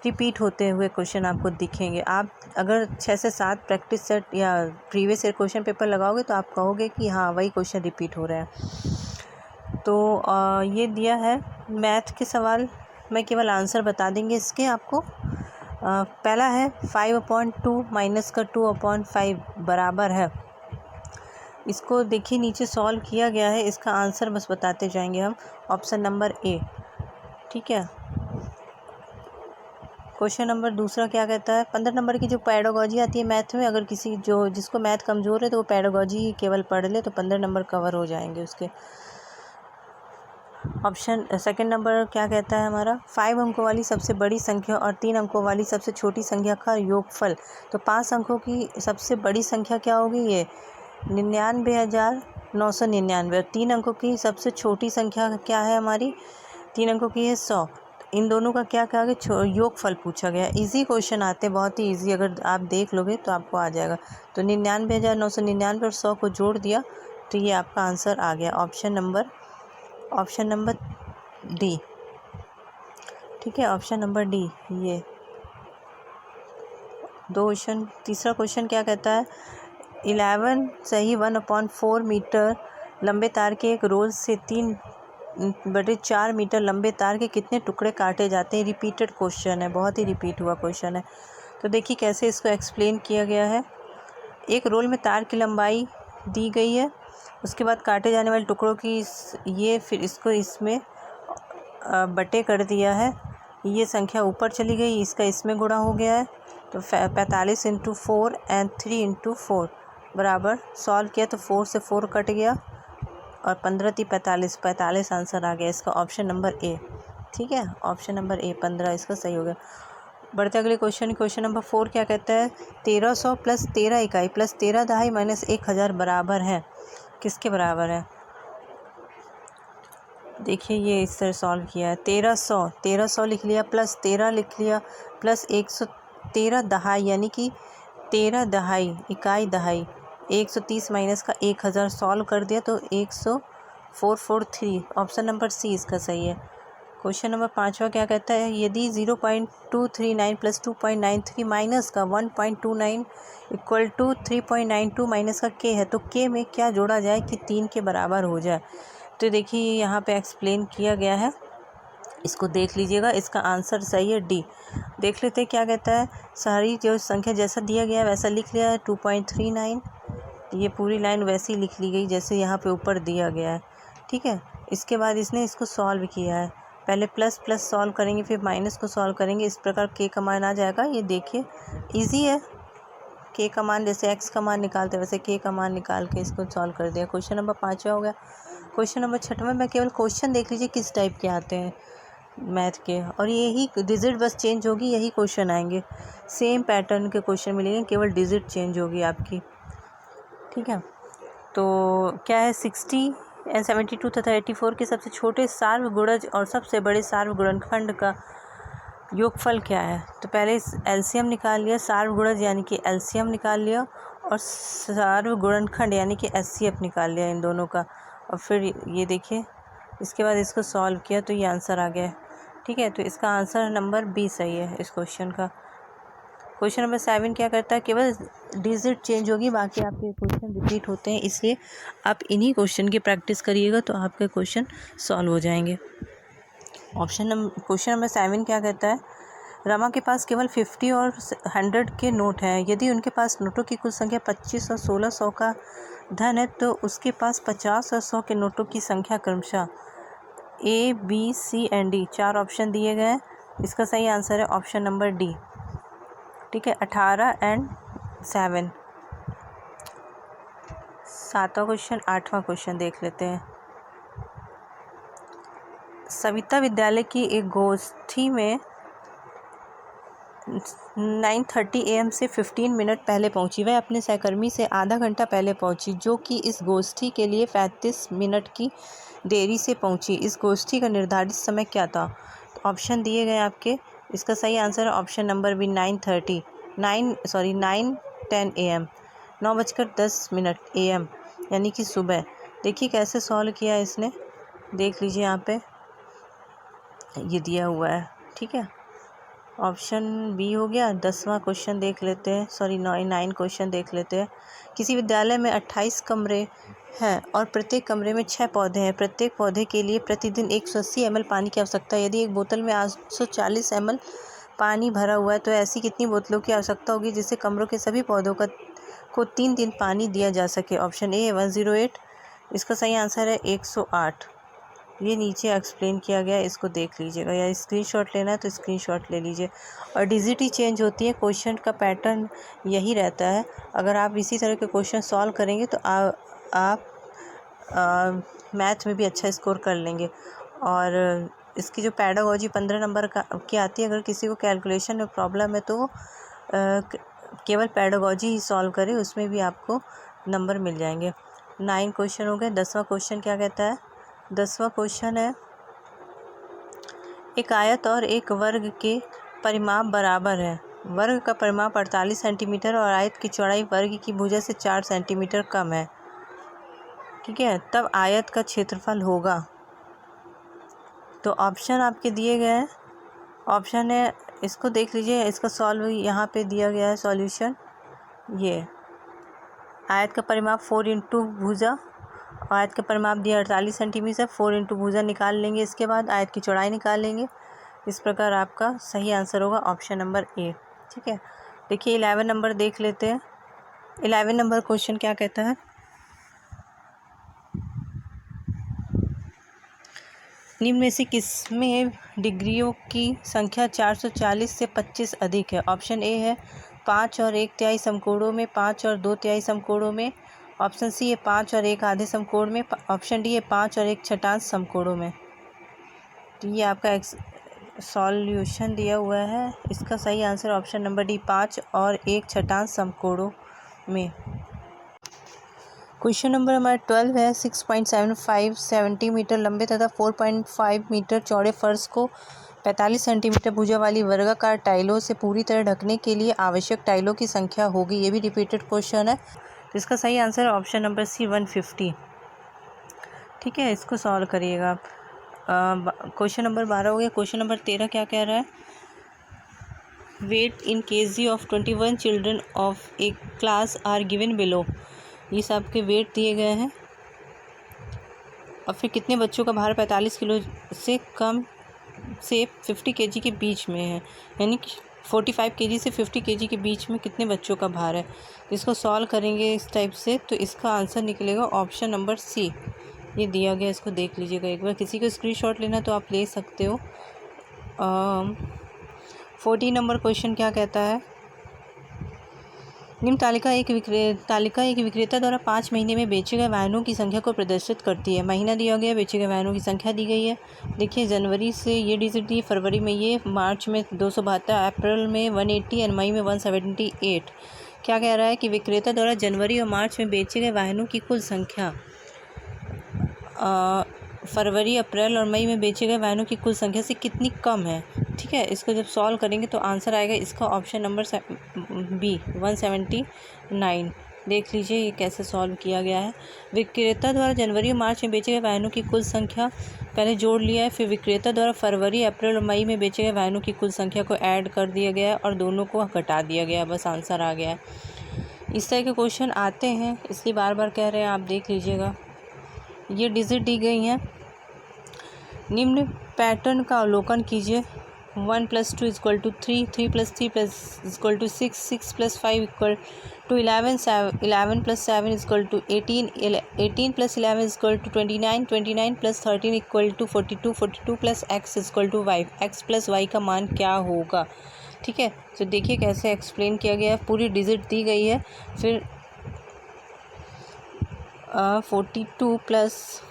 रिपीट होते हुए क्वेश्चन आपको दिखेंगे। आप अगर 6 से 7 प्रैक्टिस सेट या प्रीवियस ईयर क्वेश्चन पेपर लगाओगे तो आप कहोगे कि हाँ वही क्वेश्चन रिपीट हो रहा है। तो ये दिया है मैथ के सवाल, मैं केवल आंसर बता देंगे इसके आपको। पहला है 5/2 माइनस का 2/5 बराबर है। इसको देखिए नीचे सॉल्व किया गया है, इसका आंसर बस बताते जाएंगे हम। ऑप्शन नंबर ए, ठीक है। क्वेश्चन नंबर दूसरा क्या कहता है, 15 नंबर की जो पेडागोजी आती है मैथ में, अगर किसी जिसको मैथ कमज़ोर है तो वो पेडागोजी केवल पढ़ ले तो 15 नंबर कवर हो जाएंगे उसके। ऑप्शन सेकंड नंबर क्या कहता है हमारा, 5 अंकों वाली सबसे बड़ी संख्या और 3 अंकों वाली सबसे छोटी संख्या का योगफल। तो 5 अंकों की सबसे बड़ी संख्या क्या होगी, ये 99,999। और 3 अंकों की सबसे छोटी संख्या क्या है हमारी, 3 अंकों की है 100। इन दोनों का क्या कहा गया, योगफल पूछा गया। इजी क्वेश्चन आते हैं, बहुत ही इजी, अगर आप देख लोगे तो आपको आ जाएगा। तो 99,999 और 100 को जोड़ दिया तो ये आपका आंसर आ गया। ऑप्शन नंबर डी, ठीक है, ऑप्शन नंबर डी। ये 2 क्वेश्चन। तीसरा क्वेश्चन क्या कहता है, 11 सही 1/4 मीटर लंबे तार के एक रोल से 3/4 मीटर लंबे तार के कितने टुकड़े काटे जाते हैं। रिपीटेड क्वेश्चन है, बहुत ही रिपीट हुआ क्वेश्चन है। तो देखिए कैसे इसको एक्सप्लेन किया गया है। एक रोल में तार की लंबाई दी गई है, उसके बाद काटे जाने वाले टुकड़ों की ये, फिर इसको इसमें बटे कर दिया है, ये संख्या ऊपर चली गई, इसका इसमें गुणा हो गया है। तो 45 × 4 एंड 3 × 4 बराबर, सॉल्व किया तो 4 से 4 कट गया और 15 × 45 आंसर आ गया इसका। ऑप्शन नंबर ए, ठीक है, ऑप्शन नंबर ए 15 इसका सही हो गया। बढ़ते अगले क्वेश्चन नंबर 4 क्या कहता है, 1300 + 13 इकाई + 13 दहाई - 1000 बराबर है, किसके बराबर है। देखिए ये इस तरह सॉल्व किया है। 1300 लिख लिया, प्लस 13 लिख लिया, प्लस 113 दहाई यानी कि 13 दहाई, इकाई दहाई, 130 माइनस का 1000 सॉल्व कर दिया तो 443। ऑप्शन नंबर सी इसका सही है। क्वेश्चन नंबर 5वां क्या कहता है, यदि 0.239 प्लस 2.93 माइनस का 1.29 इक्वल टू 3.92 माइनस का के है तो के में क्या जोड़ा जाए कि 3 के बराबर हो जाए। तो देखिए यहाँ पे एक्सप्लेन किया गया है, इसको देख लीजिएगा। इसका आंसर सही है डी। देख लेते हैं क्या कहता है। सारी जो संख्या जैसा दिया गया है वैसा लिख लिया है। 2.39 ये पूरी लाइन वैसी लिख ली गई जैसे यहाँ पे ऊपर दिया गया है, ठीक है। इसके बाद इसने इसको सॉल्व किया है। पहले प्लस प्लस सॉल्व करेंगे, फिर माइनस को सॉल्व करेंगे। इस प्रकार के का मान आ जाएगा। ये देखिए इजी है। के का मान जैसे एक्स का मान निकालते हैं वैसे के का मान निकाल के इसको सॉल्व कर दिया। क्वेश्चन नंबर 5वां हो गया। क्वेश्चन नंबर 6वां में केवल क्वेश्चन देख लीजिए किस टाइप के आते हैं मैथ के, और यही डिजिट बस चेंज होगी, यही क्वेश्चन आएंगे। सेम पैटर्न के क्वेश्चन मिलेंगे, केवल डिजिट चेंज होगी आपकी, ठीक है। तो क्या है 60 एंड 72 तथा 84 के सबसे छोटे सार्वगुणज और सबसे बड़े सार्वगुणनखंड का योगफल क्या है। तो पहले एलसीएम निकाल लिया, सार्वगुणज यानी कि एलसीएम निकाल लिया, और सार्वगुणनखंड यानी कि एचसीएफ निकाल लिया इन दोनों का। और फिर ये देखिए इसके बाद इसको सॉल्व किया तो ये आंसर आ गया, ठीक है। तो इसका आंसर नंबर बी सही है इस क्वेश्चन का। क्वेश्चन नंबर 7 क्या करता है, केवल डिजिट चेंज होगी, बाकी आपके क्वेश्चन रिपीट होते हैं, इसलिए आप इन्हीं क्वेश्चन की प्रैक्टिस करिएगा तो आपके क्वेश्चन सॉल्व हो जाएंगे। क्वेश्चन नंबर 7 क्या कहता है, रमा के पास केवल 50 और 100 के नोट हैं। यदि उनके पास नोटों की कुल संख्या 25 और 1600 का धन है तो उसके पास 50 और 100 के नोटों की संख्या क्रमशः A B C and D 4 option दिए गए हैं। इसका सही आंसर है ऑप्शन नंबर डी, ठीक है। 18 एंड 7। 7वां क्वेश्चन 8वां क्वेश्चन देख लेते हैं। सविता विद्यालय की एक गोष्ठी में 9:30 AM से 15 मिनट पहले पहुंची। वह अपने सहकर्मी से आधा घंटा पहले पहुंची, जो कि इस गोष्ठी के लिए 35 मिनट की देरी से पहुंची। इस गोष्ठी का निर्धारित समय क्या था। तो ऑप्शन दिए गए आपके। इसका सही आंसर है option number B 9:10 AM 9:10 AM यानी कि सुबह। देखिए कैसे सॉल्व किया है इसने, देख लीजिए यहाँ पे ये दिया हुआ है, ठीक है। ऑप्शन बी हो गया। 10वां क्वेश्चन देख लेते हैं, 9 क्वेश्चन देख लेते हैं। किसी विद्यालय में 28 कमरे हैं और प्रत्येक कमरे में 6 पौधे हैं। प्रत्येक पौधे के लिए प्रतिदिन 180 ml पानी की आवश्यकता है। यदि एक बोतल में 840 ml पानी भरा हुआ है तो ऐसी कितनी बोतलों की आवश्यकता होगी जिससे कमरों के सभी पौधों को 3 दिन पानी दिया जा सके। Option A 108। इसका सही आंसर है 108। ये नीचे एक्सप्लेन किया गया है, इसको देख लीजिएगा, या स्क्रीनशॉट लेना है तो स्क्रीनशॉट ले लीजिए। और डिजिट ही चेंज होती है, क्वेश्चन का पैटर्न यही रहता है। अगर आप इसी तरह के क्वेश्चन सॉल्व करेंगे तो आप मैथ में भी अच्छा स्कोर कर लेंगे। और इसकी जो पैडागोजी 15 नंबर की आती है, अगर किसी को कैलकुलेशन में प्रॉब्लम है तो वो केवल पैडागोजी ही सॉल्व करे, उसमें भी आपको नंबर मिल जाएंगे। 9 क्वेश्चन हो गए। 10वां क्वेश्चन क्या कहता है। 10वां क्वेश्चन है, एक आयत और एक वर्ग के परिमाप बराबर है। वर्ग का परिमाप 48 सेंटीमीटर और आयत की चौड़ाई वर्ग की भुजा से 4 सेंटीमीटर कम है, ठीक है। तब आयत का क्षेत्रफल होगा। तो ऑप्शन आपके दिए गए हैं। ऑप्शन है, इसको देख लीजिए, इसका सॉल्व यहाँ पे दिया गया है सॉल्यूशन। ये आयत का परिमाप 4 इंटू भुजा, आयत का परिमाप दिया 48 सेंटीमीटर, 4 इंटू भुजा निकाल लेंगे, इसके बाद आयत की चौड़ाई निकाल लेंगे। इस प्रकार आपका सही आंसर होगा ऑप्शन नंबर ए, ठीक है। देखिए 11 नंबर देख लेते हैं। 11 नंबर क्वेश्चन क्या कहता है, निम्न में से किसमें डिग्रियों की संख्या 440 से 25 अधिक है। ऑप्शन ए है 5 और 1/3 समकोणों में, 5 और 2/3 समकोणों में। ऑप्शन सी है 5 और 1 आधे समकोण में। ऑप्शन डी है 5 और 1 छठांश समकोणों में। तो ये आपका सॉल्यूशन दिया हुआ है। इसका सही आंसर ऑप्शन नंबर डी 5 और 1 छठांश समकोणों में। क्वेश्चन नंबर हमारा 12 है। 6.75 सेंटीमीटर लंबे तथा 4.5 मीटर चौड़े फर्श को 45 सेंटीमीटर भुजा वाली वर्गाकार टाइलों से पूरी तरह ढकने के लिए आवश्यक टाइलों की संख्या होगी। ये भी रिपीटेड क्वेश्चन है। तो इसका सही आंसर है ऑप्शन नंबर सी 150, ठीक है। इसको सॉल्व करिएगा आप। क्वेश्चन नंबर 12 हो गया। क्वेश्चन नंबर 13 क्या कह रहा है? Weight in kg of 21 children of a class are given below. ये सब के वेट दिए गए हैं और फिर कितने बच्चों का भार 45 किलो से कम से 50 केजी के बीच में है, यानी कि 45 केजी से 50 केजी के बीच में कितने बच्चों का भार है। इसको सॉल्व करेंगे इस टाइप से, तो इसका आंसर निकलेगा ऑप्शन नंबर सी। ये दिया गया, इसको देख लीजिएगा एक बार। किसी को स्क्रीनशॉट लेना तो आप ले सकते हो। 14 नंबर क्वेश्चन क्या कहता है? निम्न तालिका एक विक्रेता द्वारा 5 महीने में बेचे गए वाहनों की संख्या को प्रदर्शित करती है। महीना दिया गया, बेचे गए वाहनों की संख्या दी गई है। देखिए, जनवरी से ये डिजिट दी, फरवरी में ये, मार्च में 272, अप्रैल में 180 और मई में 178। क्या कह रहा है कि विक्रेता द्वारा जनवरी और मार्च में बेचे गए वाहनों की कुल संख्या फरवरी, अप्रैल और मई में बेचे गए वाहनों की कुल संख्या से कितनी कम है। ठीक है, इसको जब सॉल्व करेंगे तो आंसर आएगा इसका ऑप्शन नंबर बी 179। देख लीजिए ये कैसे सॉल्व किया गया है। विक्रेता द्वारा जनवरी और मार्च में बेचे गए वाहनों की कुल संख्या पहले जोड़ लिया है, फिर विक्रेता द्वारा फरवरी, अप्रैल और मई में बेचे गए वाहनों की कुल संख्या को ऐड कर दिया गया है और दोनों को घटा दिया गया, बस आंसर आ गया है। इस तरह के क्वेश्चन आते हैं, इसलिए बार बार कह रहे हैं, आप देख लीजिएगा। ये डिजिट दी गई हैं। निम्न पैटर्न का अवलोकन कीजिए। 1 + 2 = 3, 3 + 3 = 6, 6 + 5 = 11, 11 + 7 = 18, 18 + 11 = 29, 29 + 13 = 42, 42 + x = y, x + y का मान क्या होगा। ठीक है, तो देखिए कैसे एक्सप्लेन किया गया है। पूरी डिजिट दी गई है, फिर 42 +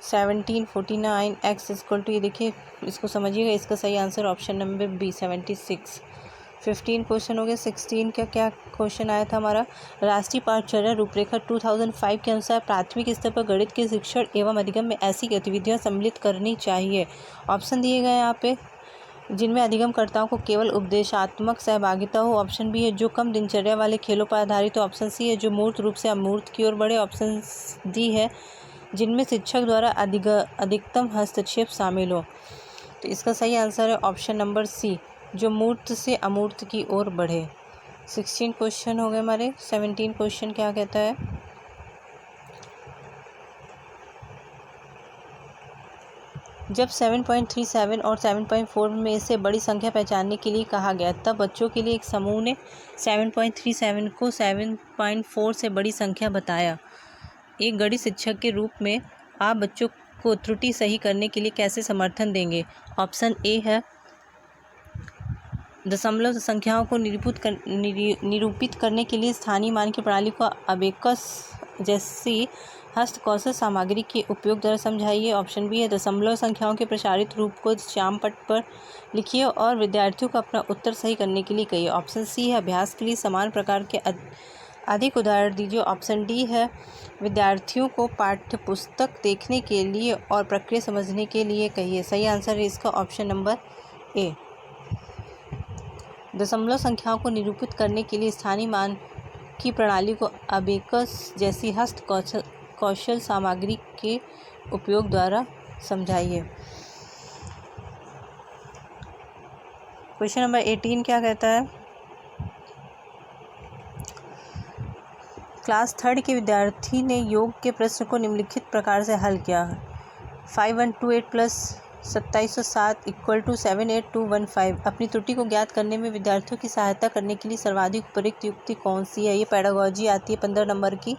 17, 49, x = ये देखिए, इसको समझिएगा। इसका सही answer option number B 76। 15 question हो गया। 16 का क्या क्वेश्चन आया था हमारा? राष्ट्रीय पाठ्यचर्या रूपरेखा 2005 के अनुसार प्राथमिक स्तर पर गणित के शिक्षण एवं अधिगम में ऐसी गतिविधियां सम्मिलित करनी चाहिए। ऑप्शन दिए गए यहाँ पे, जिनमें अधिगमकर्ताओं को केवल उपदेशात्मक सहभागिता हो। ऑप्शन बी है जो कम दिनचर्या वाले खेलों पर आधारित हो। ऑप्शन सी है जो मूर्त रूप से अमूर्त की ओर बढ़े। ऑप्शन डी है जिनमें शिक्षक द्वारा अधिकतम हस्तक्षेप शामिल हो। तो इसका सही आंसर है ऑप्शन नंबर सी, जो मूर्त से अमूर्त की ओर बढ़े। 16 क्वेश्चन हो गए हमारे। 17 क्वेश्चन क्या कहता है? जब 7.37 और 7.4 में से बड़ी संख्या पहचानने के लिए कहा गया, तब बच्चों के लिए एक समूह ने 7.37 को 7.4 से बड़ी संख्या बताया। एक गणित शिक्षक के रूप में आप बच्चों को त्रुटि सही करने के लिए कैसे समर्थन देंगे? ऑप्शन ए है दशमलव संख्याओं को निरूपित करने के लिए स्थानीय मान की प्रणाली को अबेकस जैसी हस्तकौशल सामग्री के उपयोग द्वारा समझाइए। ऑप्शन बी है दशमलव संख्याओं के प्रसारित रूप को श्यामपट्ट पर लिखिए और विद्यार्थियों को अपना उत्तर सही करने के लिए कहिए। ऑप्शन सी है अभ्यास के लिए समान प्रकार के अधिक उदाहरण दीजिए। ऑप्शन डी है विद्यार्थियों को पाठ्यपुस्तक देखने के लिए और प्रक्रिया समझने के लिए कहिए। सही आंसर है इसका ऑप्शन नंबर ए। दशमलव संख्याओं को निरूपित करने के लिए स्थानीय मान की प्रणाली को अबेकस जैसी हस्तकौशल सामग्री के उपयोग द्वारा समझाइए। क्वेश्चन नंबर 18 क्या कहता है? क्लास 3 के विद्यार्थी ने योग के प्रश्न को निम्नलिखित प्रकार से हल किया। 5128 + 2707 = 78215। अपनी त्रुटि को ज्ञात करने में विद्यार्थियों की सहायता करने के लिए सर्वाधिक उपयुक्त युक्ति कौन सी है? ये पेडागोजी आती है 15 नंबर की,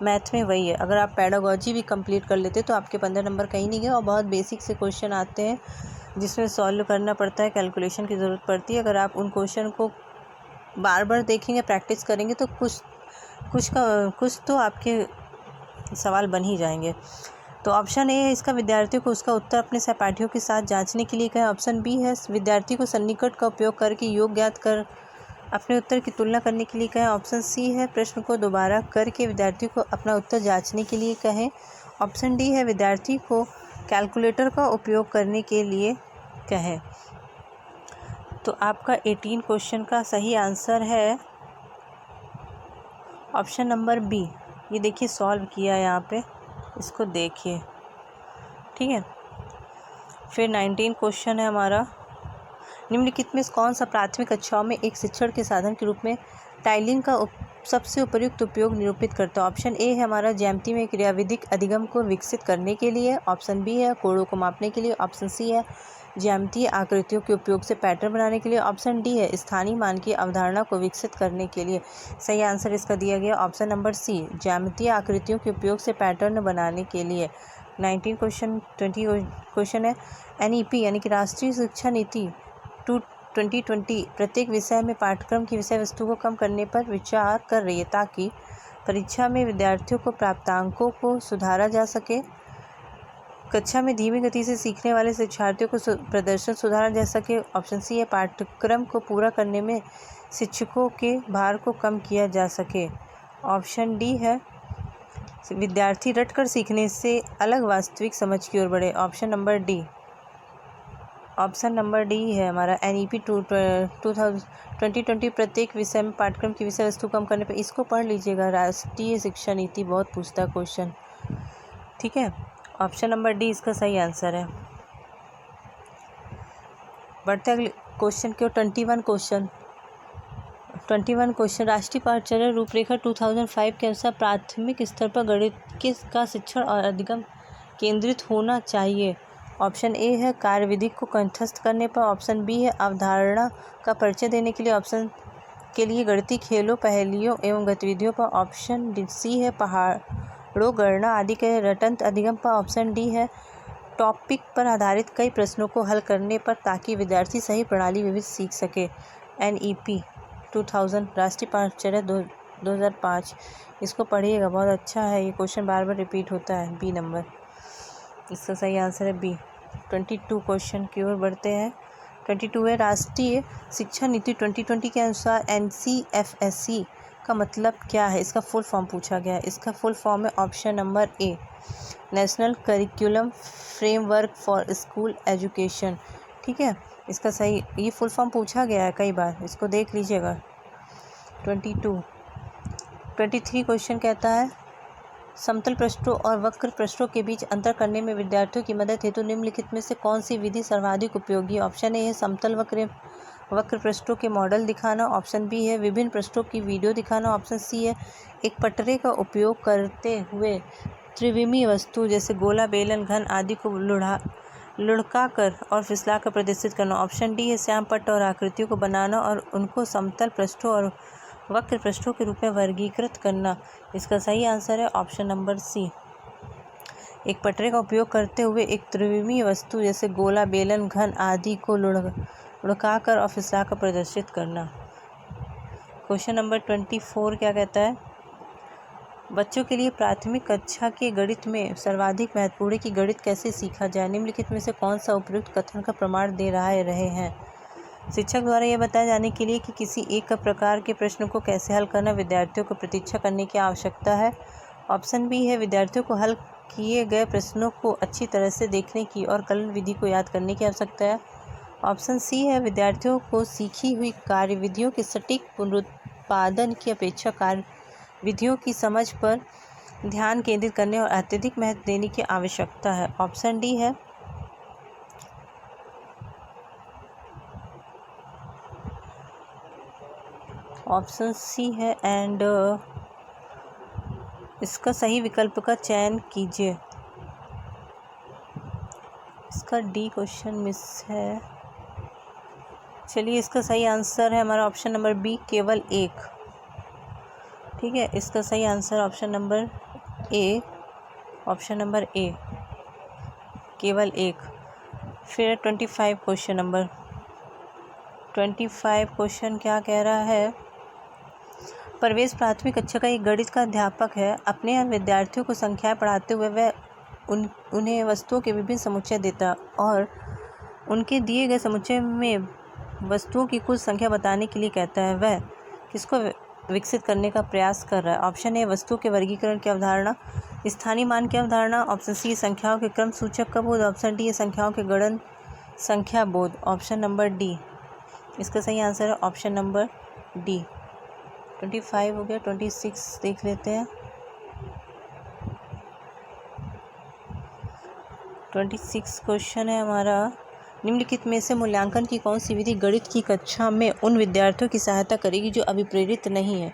मैथ में वही है। अगर आप पेडागोजी भी कंप्लीट कर लेते तो आपके 15 नंबर कहीं नहीं गए। और बहुत बेसिक से क्वेश्चन आते हैं जिसमें सॉल्व करना पड़ता है, कैलकुलेशन की ज़रूरत पड़ती है। अगर आप उन क्वेश्चन को बार बार देखेंगे, प्रैक्टिस करेंगे तो कुछ तो आपके सवाल बन ही जाएंगे। तो ऑप्शन ए है इसका विद्यार्थियों को उसका उत्तर अपने सहपाठियों के साथ जांचने के लिए कहें। ऑप्शन बी है विद्यार्थी को सन्निकट का उपयोग करके योग ज्ञात कर अपने उत्तर की तुलना करने के लिए कहें। ऑप्शन सी है प्रश्न को दोबारा करके विद्यार्थी को अपना उत्तर जांचने के लिए कहें। ऑप्शन डी है विद्यार्थी को कैलकुलेटर का उपयोग करने के लिए कहें। तो आपका 18 क्वेश्चन का सही आंसर है ऑप्शन नंबर बी। ये देखिए सॉल्व किया है यहाँ पे, इसको देखिए। ठीक है, फिर 19 क्वेश्चन है हमारा, निम्नलिखित में कौन सा प्राथमिक कक्षाओं में एक शिक्षण के साधन के रूप में टाइलिंग का सबसे उपयुक्त उपयोग निरूपित करता है। ऑप्शन ए है हमारा ज्यामिति में क्रियाविधिक अधिगम को विकसित करने के लिए, ऑप्शन बी है कोणों को मापने के लिए, ऑप्शन सी है ज्यामितीय आकृतियों के उपयोग से पैटर्न बनाने के लिए, ऑप्शन डी है स्थानीय मान की अवधारणा को विकसित करने के लिए। सही आंसर इसका दिया गया ऑप्शन नंबर सी, ज्यामितीय आकृतियों के उपयोग से पैटर्न बनाने के लिए। 19 क्वेश्चन 20 क्वेश्चन है, NEP यानी कि राष्ट्रीय शिक्षा नीति 2020 प्रत्येक विषय में पाठ्यक्रम की विषय वस्तु को कम करने पर विचार कर रही है ताकि परीक्षा में विद्यार्थियों को प्राप्तांकों को सुधारा जा सके, कक्षा में धीमी गति से सीखने वाले शिक्षार्थियों को प्रदर्शन सुधारा जा सके। ऑप्शन सी है पाठ्यक्रम को पूरा करने में शिक्षकों के भार को कम किया जा सके। ऑप्शन डी है विद्यार्थी रटकर सीखने से अलग वास्तविक समझ की ओर बढ़े। ऑप्शन नंबर डी है हमारा NEP 2020 प्रत्येक विषय में पाठ्यक्रम की विषय वस्तु कम करने पर। इसको पढ़ लीजिएगा, राष्ट्रीय शिक्षा नीति बहुत पूछता है क्वेश्चन, ठीक है। ऑप्शन नंबर डी इसका सही आंसर है। बढ़ते अगले क्वेश्चन की ओर। 21 क्वेश्चन, राष्ट्रीय पाठ्यचर्या रूपरेखा 2005 के अनुसार प्राथमिक स्तर पर गणित का शिक्षण और अधिगम केंद्रित होना चाहिए। ऑप्शन ए है कार्यविधि को कंठस्थ करने पर, ऑप्शन बी है अवधारणा का परिचय देने के लिए, ऑप्शन के लिए गणितीय खेलों पहेलियों एवं गतिविधियों पर, ऑप्शन सी है पहाड़ों गणना आदि के रटंत अधिगम पर, ऑप्शन डी है टॉपिक पर आधारित कई प्रश्नों को हल करने पर ताकि विद्यार्थी सही प्रणाली में भी सीख सके। NEP 2000 राष्ट्रीय पाठ्यचर्या 2005, इसको पढ़िएगा, बहुत अच्छा है ये क्वेश्चन, बार बार रिपीट होता है। बी नंबर इसका सही आंसर है बी। 22 क्वेश्चन की ओर बढ़ते हैं। 22 है राष्ट्रीय शिक्षा नीति 2020 के अनुसार NCFSE का मतलब क्या है, इसका फुल फॉर्म पूछा गया है। इसका फुल फॉर्म है option number A national curriculum framework for school education, ठीक है। इसका सही, ये फुल फॉर्म पूछा गया है कई बार, इसको देख लीजिएगा। 23 क्वेश्चन कहता है समतल पृष्ठों और वक्र पृष्ठों के बीच अंतर करने में विद्यार्थियों की मदद हेतु निम्नलिखित में से कौन सी विधि सर्वाधिक उपयोगी है। ऑप्शन ए है समतल वक्र पृष्ठों के मॉडल दिखाना, ऑप्शन बी है विभिन्न पृष्ठों की वीडियो दिखाना, ऑप्शन सी है एक पटरे का उपयोग करते हुए त्रिविमीय वस्तु जैसे गोला बेलन घन आदि को लुढ़काकर और फिसलाकर प्रदर्शित करना, ऑप्शन डी है श्याम पट्ट और आकृतियों को बनाना और उनको समतल पृष्ठों और वक्र पृष्ठों के रूप में वर्गीकृत करना। इसका सही आंसर है ऑप्शन नंबर सी, एक पटरे का उपयोग करते हुए एक त्रिविमीय वस्तु जैसे गोला बेलन घन आदि को लुढ़काकर और फिसलाकर प्रदर्शित करना। क्वेश्चन नंबर 24 क्या कहता है, बच्चों के लिए प्राथमिक कक्षा के गणित में सर्वाधिक महत्वपूर्ण है कि गणित कैसे सीखा जाए, निम्नलिखित में से कौन सा उपयुक्त कथन का प्रमाण दे रहे हैं। शिक्षक द्वारा यह बताए जाने के लिए कि किसी एक प्रकार के प्रश्न को कैसे हल करना विद्यार्थियों को प्रतीक्षा करने की आवश्यकता है। ऑप्शन बी है विद्यार्थियों को हल किए गए प्रश्नों को अच्छी तरह से देखने की और कलन विधि को याद करने की आवश्यकता है। ऑप्शन सी है विद्यार्थियों को सीखी हुई कार्यविधियों के सटीक पुनरुत्पादन की अपेक्षा कार्यविधियों की समझ पर ध्यान केंद्रित करने और अत्यधिक महत्व देने की आवश्यकता है। ऑप्शन डी है ऑप्शन सी है एंड इसका सही विकल्प का चयन कीजिए। इसका डी क्वेश्चन मिस है, चलिए इसका सही आंसर है हमारा ऑप्शन नंबर बी केवल एक, ठीक है। इसका सही आंसर ऑप्शन नंबर ए केवल एक। फिर 25 क्वेश्चन क्या कह रहा है, परवेश प्राथमिक कक्षा का एक गणित का अध्यापक है, अपने विद्यार्थियों को संख्याएं पढ़ाते हुए वह उन्हें वस्तुओं के विभिन्न समुच्चय देता और उनके दिए गए समुच्चय में वस्तुओं की कुल संख्या बताने के लिए कहता है। वह किसको विकसित करने का प्रयास कर रहा है। ऑप्शन ए वस्तुओं के वर्गीकरण की अवधारणा, स्थानीय मान की अवधारणा, ऑप्शन सी संख्याओं के क्रम सूचक का बोध, ऑप्शन डी संख्याओं के गणन संख्या बोध, ऑप्शन नंबर डी। इसका सही आंसर है ऑप्शन नंबर डी। 25 हो गया, 26 देख लेते हैं। 26 क्वेश्चन है हमारा, निम्नलिखित में से मूल्यांकन की कौन सी विधि गणित की कक्षा में उन विद्यार्थियों की सहायता करेगी जो अभिप्रेरित नहीं है।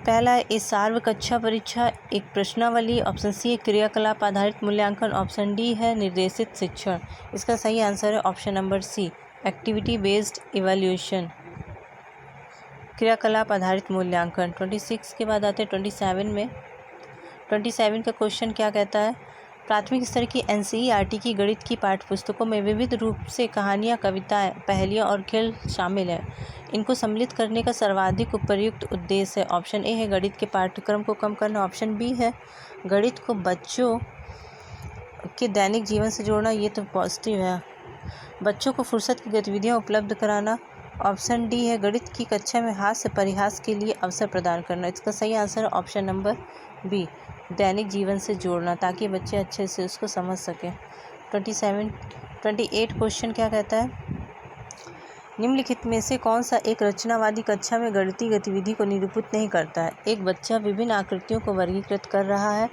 पहला है सार्व कक्षा परीक्षा, एक प्रश्नावली, ऑप्शन सी है क्रियाकलाप आधारित मूल्यांकन, ऑप्शन डी है निर्देशित शिक्षण। इसका सही आंसर है option number C, activity based evaluation, क्रियाकलाप आधारित मूल्यांकन। 26 के बाद आते हैं 27 में। 27 का क्वेश्चन क्या कहता है, प्राथमिक स्तर की NCERT की गणित की पाठ्यपुस्तकों में विविध रूप से कहानियाँ, कविताएं, पहेलियाँ और खेल शामिल हैं। इनको सम्मिलित करने का सर्वाधिक उपयुक्त उद्देश्य है। ऑप्शन ए है गणित के पाठ्यक्रम को कम करना, ऑप्शन बी है गणित को बच्चों के दैनिक जीवन से जोड़ना, ये तो पॉजिटिव है, बच्चों को फुर्सत की गतिविधियाँ उपलब्ध कराना, ऑप्शन डी है गणित की कक्षा में हास्य परिहास के लिए अवसर प्रदान करना। इसका सही आंसर है ऑप्शन नंबर बी, दैनिक जीवन से जोड़ना, ताकि बच्चे अच्छे से उसको समझ सकें। 28 क्वेश्चन क्या कहता है, निम्नलिखित में से कौन सा एक रचनावादी कक्षा में गणितीय गतिविधि को निरूपित नहीं करता है। एक बच्चा विभिन्न आकृतियों को वर्गीकृत कर रहा है,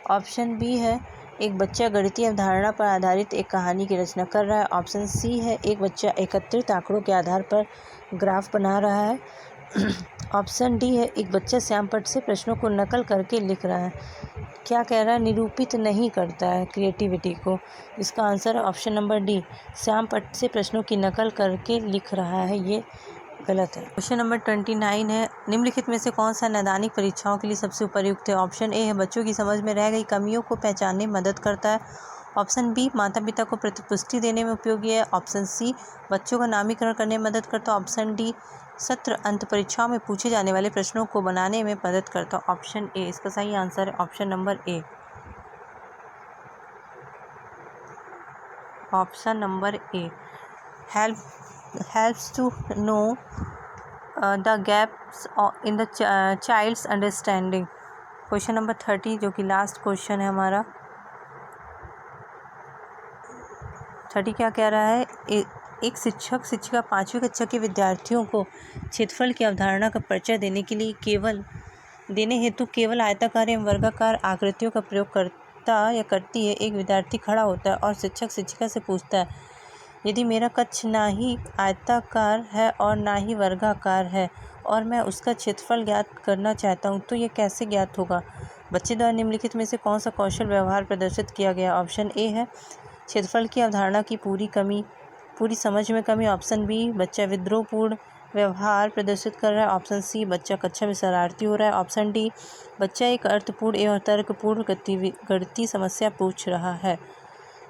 ऑप्शन बी है एक बच्चा गणितीय अवधारणा पर आधारित एक कहानी की रचना कर रहा है, ऑप्शन सी है एक बच्चा एकत्रित आंकड़ों के आधार पर ग्राफ बना रहा है, ऑप्शन डी है एक बच्चा श्यामपट्ट से प्रश्नों को नकल करके लिख रहा है। क्या कह रहा है, निरूपित नहीं करता है क्रिएटिविटी को। इसका आंसर है ऑप्शन नंबर डी, श्यामपट्ट से प्रश्नों की नकल करके लिख रहा है, ये गलत है। क्वेश्चन नंबर 29 है, निम्नलिखित में से कौन सा नैदानिक परीक्षाओं के लिए सबसे उपयुक्त है। ऑप्शन ए है बच्चों की समझ में रह गई कमियों को पहचानने में मदद करता है, ऑप्शन बी माता पिता को प्रतिपुष्टि देने में उपयोगी है, ऑप्शन सी बच्चों का नामीकरण करने में मदद करता है, ऑप्शन डी सत्र अंत परीक्षाओं में पूछे जाने वाले प्रश्नों को बनाने में मदद करता है, ऑप्शन ए। इसका सही आंसर है option number A, option number A, helps to know the gaps in the child's understanding। Question number 30 जो कि लास्ट क्वेश्चन है हमारा, 30 क्या कह रहा है, एक शिक्षक शिक्षिका 5वीं कक्षा के विद्यार्थियों को क्षेत्रफल की अवधारणा का परिचय देने हेतु केवल आयताकार एवं वर्गाकार आकृतियों का प्रयोग करता या करती है। एक विद्यार्थी खड़ा होता है और शिक्षक शिक्षिका से पूछता है, यदि मेरा कक्ष ना ही आयताकार है और ना ही वर्गाकार है और मैं उसका क्षेत्रफल ज्ञात करना चाहता हूँ तो यह कैसे ज्ञात होगा। बच्चे द्वारा निम्नलिखित में से कौन सा कौशल व्यवहार प्रदर्शित किया गया। ऑप्शन ए है क्षेत्रफल की अवधारणा की पूरी समझ में कमी, ऑप्शन बी बच्चा विद्रोहपूर्ण व्यवहार प्रदर्शित कर रहा है, ऑप्शन सी बच्चा कक्षा में शरारती हो रहा है, ऑप्शन डी बच्चा एक अर्थपूर्ण एवं तर्कपूर्ण गणितीय समस्या पूछ रहा है।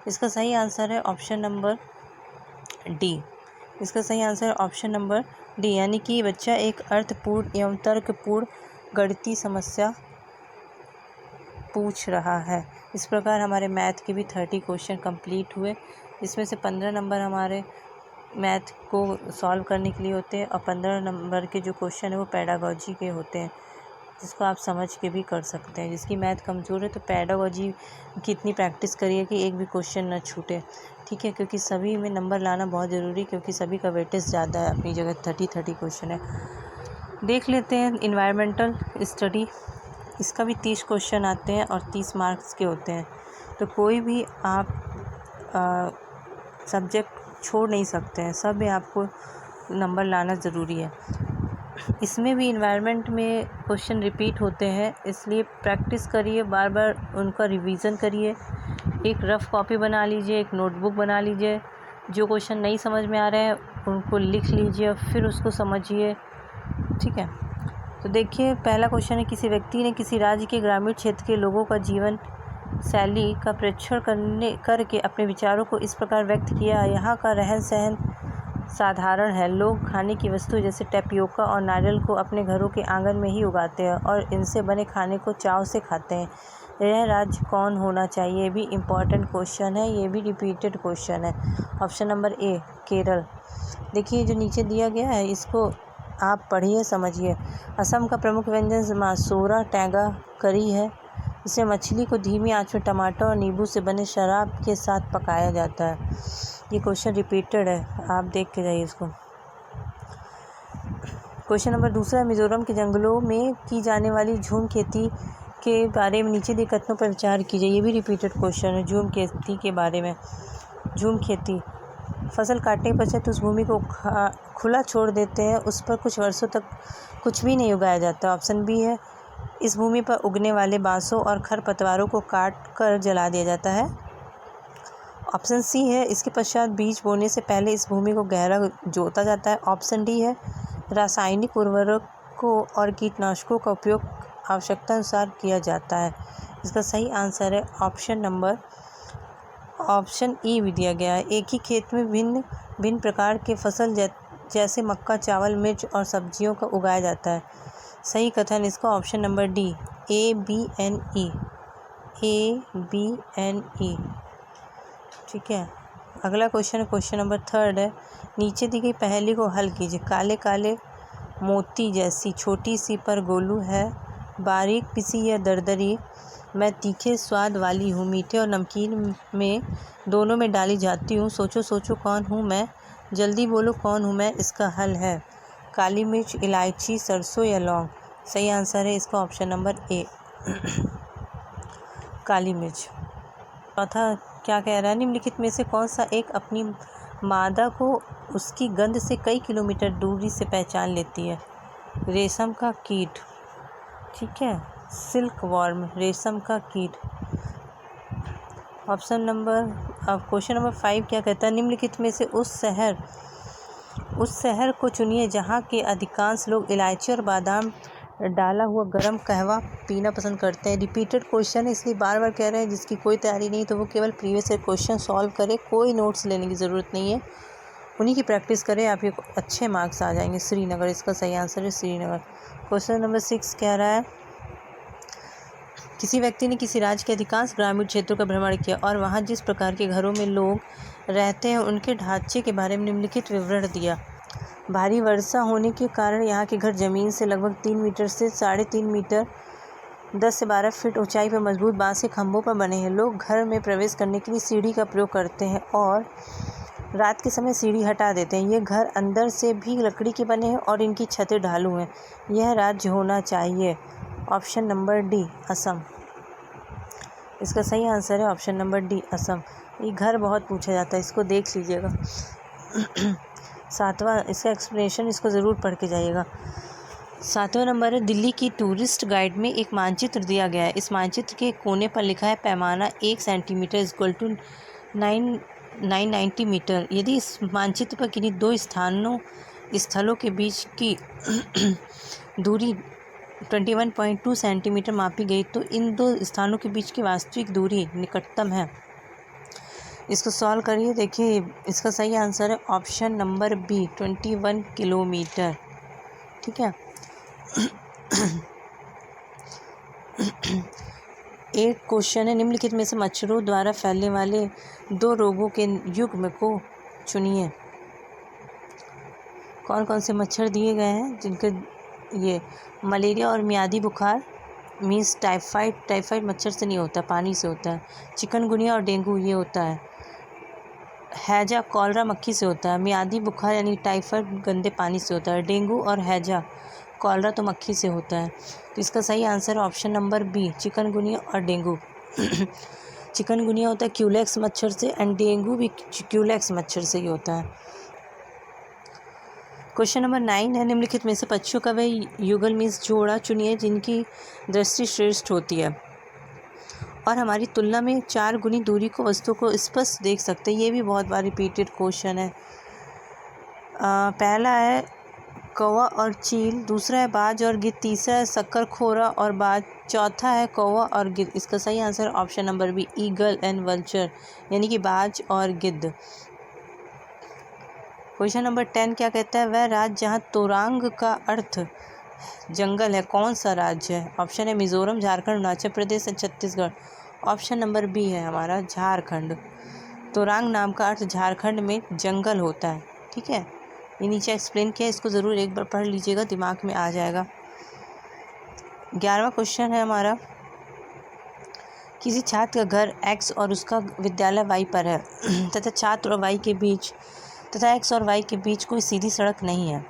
इसका सही आंसर है ऑप्शन नंबर डी। इसका सही आंसर है ऑप्शन नंबर डी, यानी कि बच्चा एक अर्थपूर्ण एवं तर्कपूर्ण गणितीय समस्या पूछ रहा है। इस प्रकार हमारे मैथ के भी 30 क्वेश्चन कंप्लीट हुए। इसमें से 15 नंबर हमारे मैथ को सॉल्व करने के लिए होते हैं और 15 नंबर के जो क्वेश्चन है वो पेडागोजी के होते हैं, जिसको आप समझ के भी कर सकते हैं। जिसकी मैथ कमज़ोर है तो पेडागोजी की इतनी प्रैक्टिस करिए कि एक भी क्वेश्चन न छूटे, ठीक है, क्योंकि सभी में नंबर लाना बहुत ज़रूरी, क्योंकि सभी का वेटेज ज़्यादा है, अपनी जगह 30 क्वेश्चन है। देख लेते हैं इन्वायरमेंटल स्टडी, इसका भी 30 क्वेश्चन आते हैं और 30 मार्क्स के होते हैं। तो कोई भी आप सब्जेक्ट छोड़ नहीं सकते हैं, सब में आपको नंबर लाना ज़रूरी है। इसमें भी इन्वायरमेंट में क्वेश्चन रिपीट होते हैं, इसलिए प्रैक्टिस करिए, बार बार उनका रिवीजन करिए। एक रफ़ कॉपी बना लीजिए, एक नोटबुक बना लीजिए, जो क्वेश्चन नहीं समझ में आ रहे हैं उनको लिख लीजिए, फिर उसको समझिए, ठीक है। तो देखिए पहला क्वेश्चन है, किसी व्यक्ति ने किसी राज्य के ग्रामीण क्षेत्र के लोगों का जीवन शैली का परीक्षण करके अपने विचारों को इस प्रकार व्यक्त किया। यहाँ का रहन सहन साधारण है, लोग खाने की वस्तु जैसे टैपियोका और नारियल को अपने घरों के आंगन में ही उगाते हैं और इनसे बने खाने को चाव से खाते हैं। यह राज्य कौन होना चाहिए, ये भी इम्पॉर्टेंट क्वेश्चन है, ये भी रिपीटेड क्वेश्चन है। Option number A Kerala. देखिए जो नीचे दिया गया है इसको आप पढ़िए, समझिए। असम का प्रमुख व्यंजन मासोरा टैंगा करी है। इसे मछली को धीमी आंच में टमाटर और नींबू से बने शराब के साथ पकाया जाता है। ये क्वेश्चन रिपीटेड है, आप देख के जाइए इसको। क्वेश्चन नंबर दूसरा, मिज़ोरम के जंगलों में की जाने वाली झूम खेती के बारे में नीचे दिए कथनों पर विचार कीजिए। ये भी रिपीटेड क्वेश्चन है। झूम खेती के बारे में। झूम खेती, फसल काटने के पश्चात उस भूमि को खुला छोड़ देते हैं, उस पर कुछ वर्षों तक कुछ भी नहीं उगाया जाता। ऑप्शन बी है, इस भूमि पर उगने वाले बांसों और खरपतवारों को काट कर जला दिया जाता है। ऑप्शन सी है, इसके पश्चात बीज बोने से पहले इस भूमि को गहरा जोता जाता है। ऑप्शन डी है, रासायनिक उर्वरकों और कीटनाशकों का उपयोग आवश्यकता अनुसार किया जाता है। इसका सही आंसर है ऑप्शन ई भी दिया गया है। एक ही खेत में भिन्न भिन्न प्रकार के फसल जैसे मक्का, चावल, मिर्च और सब्जियों का उगाया जाता है। सही कथन इसका ऑप्शन नंबर डी, ABNE। ठीक है। अगला क्वेश्चन है, क्वेश्चन नंबर 3 है। नीचे दी गई पहेली को हल कीजिए। काले काले मोती जैसी छोटी सी पर गोलू है, बारीक पिसी या दरदरी, मैं तीखे स्वाद वाली हूँ, मीठे और नमकीन में दोनों में डाली जाती हूँ, सोचो सोचो कौन हूँ मैं, जल्दी बोलो कौन हूँ मैं। इसका हल है काली मिर्च, इलायची, सरसों या लौंग। सही आंसर है इसका ऑप्शन नंबर ए, काली मिर्च। चौथा क्या कह रहा है, निम्नलिखित में से कौन सा एक अपनी मादा को उसकी गंध से कई किलोमीटर दूरी से पहचान लेती है। रेशम का कीट। ठीक है, सिल्क वॉर्म, रेशम का कीट। क्वेश्चन नंबर 5 क्या कहता है, निम्नलिखित में से उस शहर को चुनिए जहाँ के अधिकांश लोग इलायची और बादाम डाला हुआ गर्म कहवा पीना पसंद करते हैं। रिपीटेड क्वेश्चन है इसलिए बार बार कह रहे हैं। जिसकी कोई तैयारी नहीं तो वो केवल प्रीवियस ईयर क्वेश्चन सॉल्व करे, कोई नोट्स लेने की ज़रूरत नहीं है, उन्हीं की प्रैक्टिस करें, आपके अच्छे मार्क्स आ जाएंगे। श्रीनगर इसका सही आंसर है, श्रीनगर। क्वेश्चन नंबर 6 कह रहा है, किसी व्यक्ति ने किसी राज्य के अधिकांश ग्रामीण क्षेत्रों का भ्रमण किया और वहाँ जिस प्रकार के घरों में लोग रहते हैं उनके ढांचे के बारे में निम्नलिखित विवरण दिया। भारी वर्षा होने के कारण यहाँ के घर ज़मीन से लगभग 3 मीटर से 3.5 मीटर 10 से 12 फीट ऊंचाई पर मजबूत बांस के खंभों पर बने हैं। लोग घर में प्रवेश करने के लिए सीढ़ी का प्रयोग करते हैं और रात के समय सीढ़ी हटा देते हैं। ये घर अंदर से भी लकड़ी के बने हैं और इनकी छतें ढालू हैं। यह राज्य होना चाहिए ऑप्शन नंबर डी, असम। इसका सही आंसर है ऑप्शन नंबर डी, असम। ये घर बहुत पूछा जाता है, इसको देख लीजिएगा। 7वां इसका एक्सप्लेनेशन, इसको ज़रूर पढ़ के जाइएगा। 7वां नंबर है, दिल्ली की टूरिस्ट गाइड में एक मानचित्र दिया गया है। इस मानचित्र के कोने पर लिखा है पैमाना 1 सेंटीमीटर इक्वल टू 990 मीटर। यदि इस मानचित्र पर किन्हीं दो स्थलों के बीच की दूरी 21.2 सेंटीमीटर मापी गई तो इन दो स्थानों के बीच की वास्तविक दूरी निकटतम है। इसको सॉल्व करिए, देखिए इसका सही आंसर है ऑप्शन नंबर बी, 21 किलोमीटर। ठीक है। 8 क्वेश्चन है, निम्नलिखित में से मच्छरों द्वारा फैलने वाले 2 रोगों के युग्म को चुनिए। कौन कौन से मच्छर दिए गए हैं जिनके ये मलेरिया और मियादी बुखार मीन्स टाइफाइड मच्छर से नहीं होता, पानी से होता है। चिकनगुनिया और डेंगू ये होता है। हैजा कॉलरा मक्खी से होता है। मियादी बुखार यानी टाइफाइड गंदे पानी से होता है। डेंगू और हैजा कॉलरा तो मक्खी से होता है। तो इसका सही answer option number B, chikungunya और डेंगू। चिकनगुनिया होता है क्यूलेक्स मच्छर से एंड डेंगू भी क्यूलेक्स मच्छर से ही होता है। क्वेश्चन नंबर 9 है, निम्नलिखित में से पक्षियों का वह युगल मीन्स जोड़ा चुनिए जिनकी दृष्टि श्रेष्ठ होती है और हमारी तुलना में 4 गुनी दूरी को वस्तु को स्पष्ट देख सकते हैं। ये भी बहुत बार रिपीटेड क्वेश्चन है। पहला है कौवा और चील, दूसरा है बाज और गिद्ध, तीसरा है शक्करखोरा और बाज, चौथा है कौवा और गिद्ध। इसका सही answer option number B, eagle and vulture यानी कि बाज और गिद्ध। क्वेश्चन नंबर 10 क्या कहता है, वह राज्य जहाँ तोरांग का अर्थ जंगल है कौन सा राज्य है। ऑप्शन है मिजोरम, झारखंड, अरुणाचल प्रदेश या छत्तीसगढ़। ऑप्शन नंबर बी है हमारा झारखंड। तोरांग नाम का अर्थ झारखंड में जंगल होता है। ठीक है, ये नीचे एक्सप्लेन किया, इसको ज़रूर एक बार पढ़ लीजिएगा, दिमाग में आ जाएगा। 11वां क्वेश्चन है हमारा, किसी छात्र का घर x और उसका विद्यालय y पर है तथा छात्र और y के बीच तथा x और y के बीच कोई सीधी सड़क नहीं है,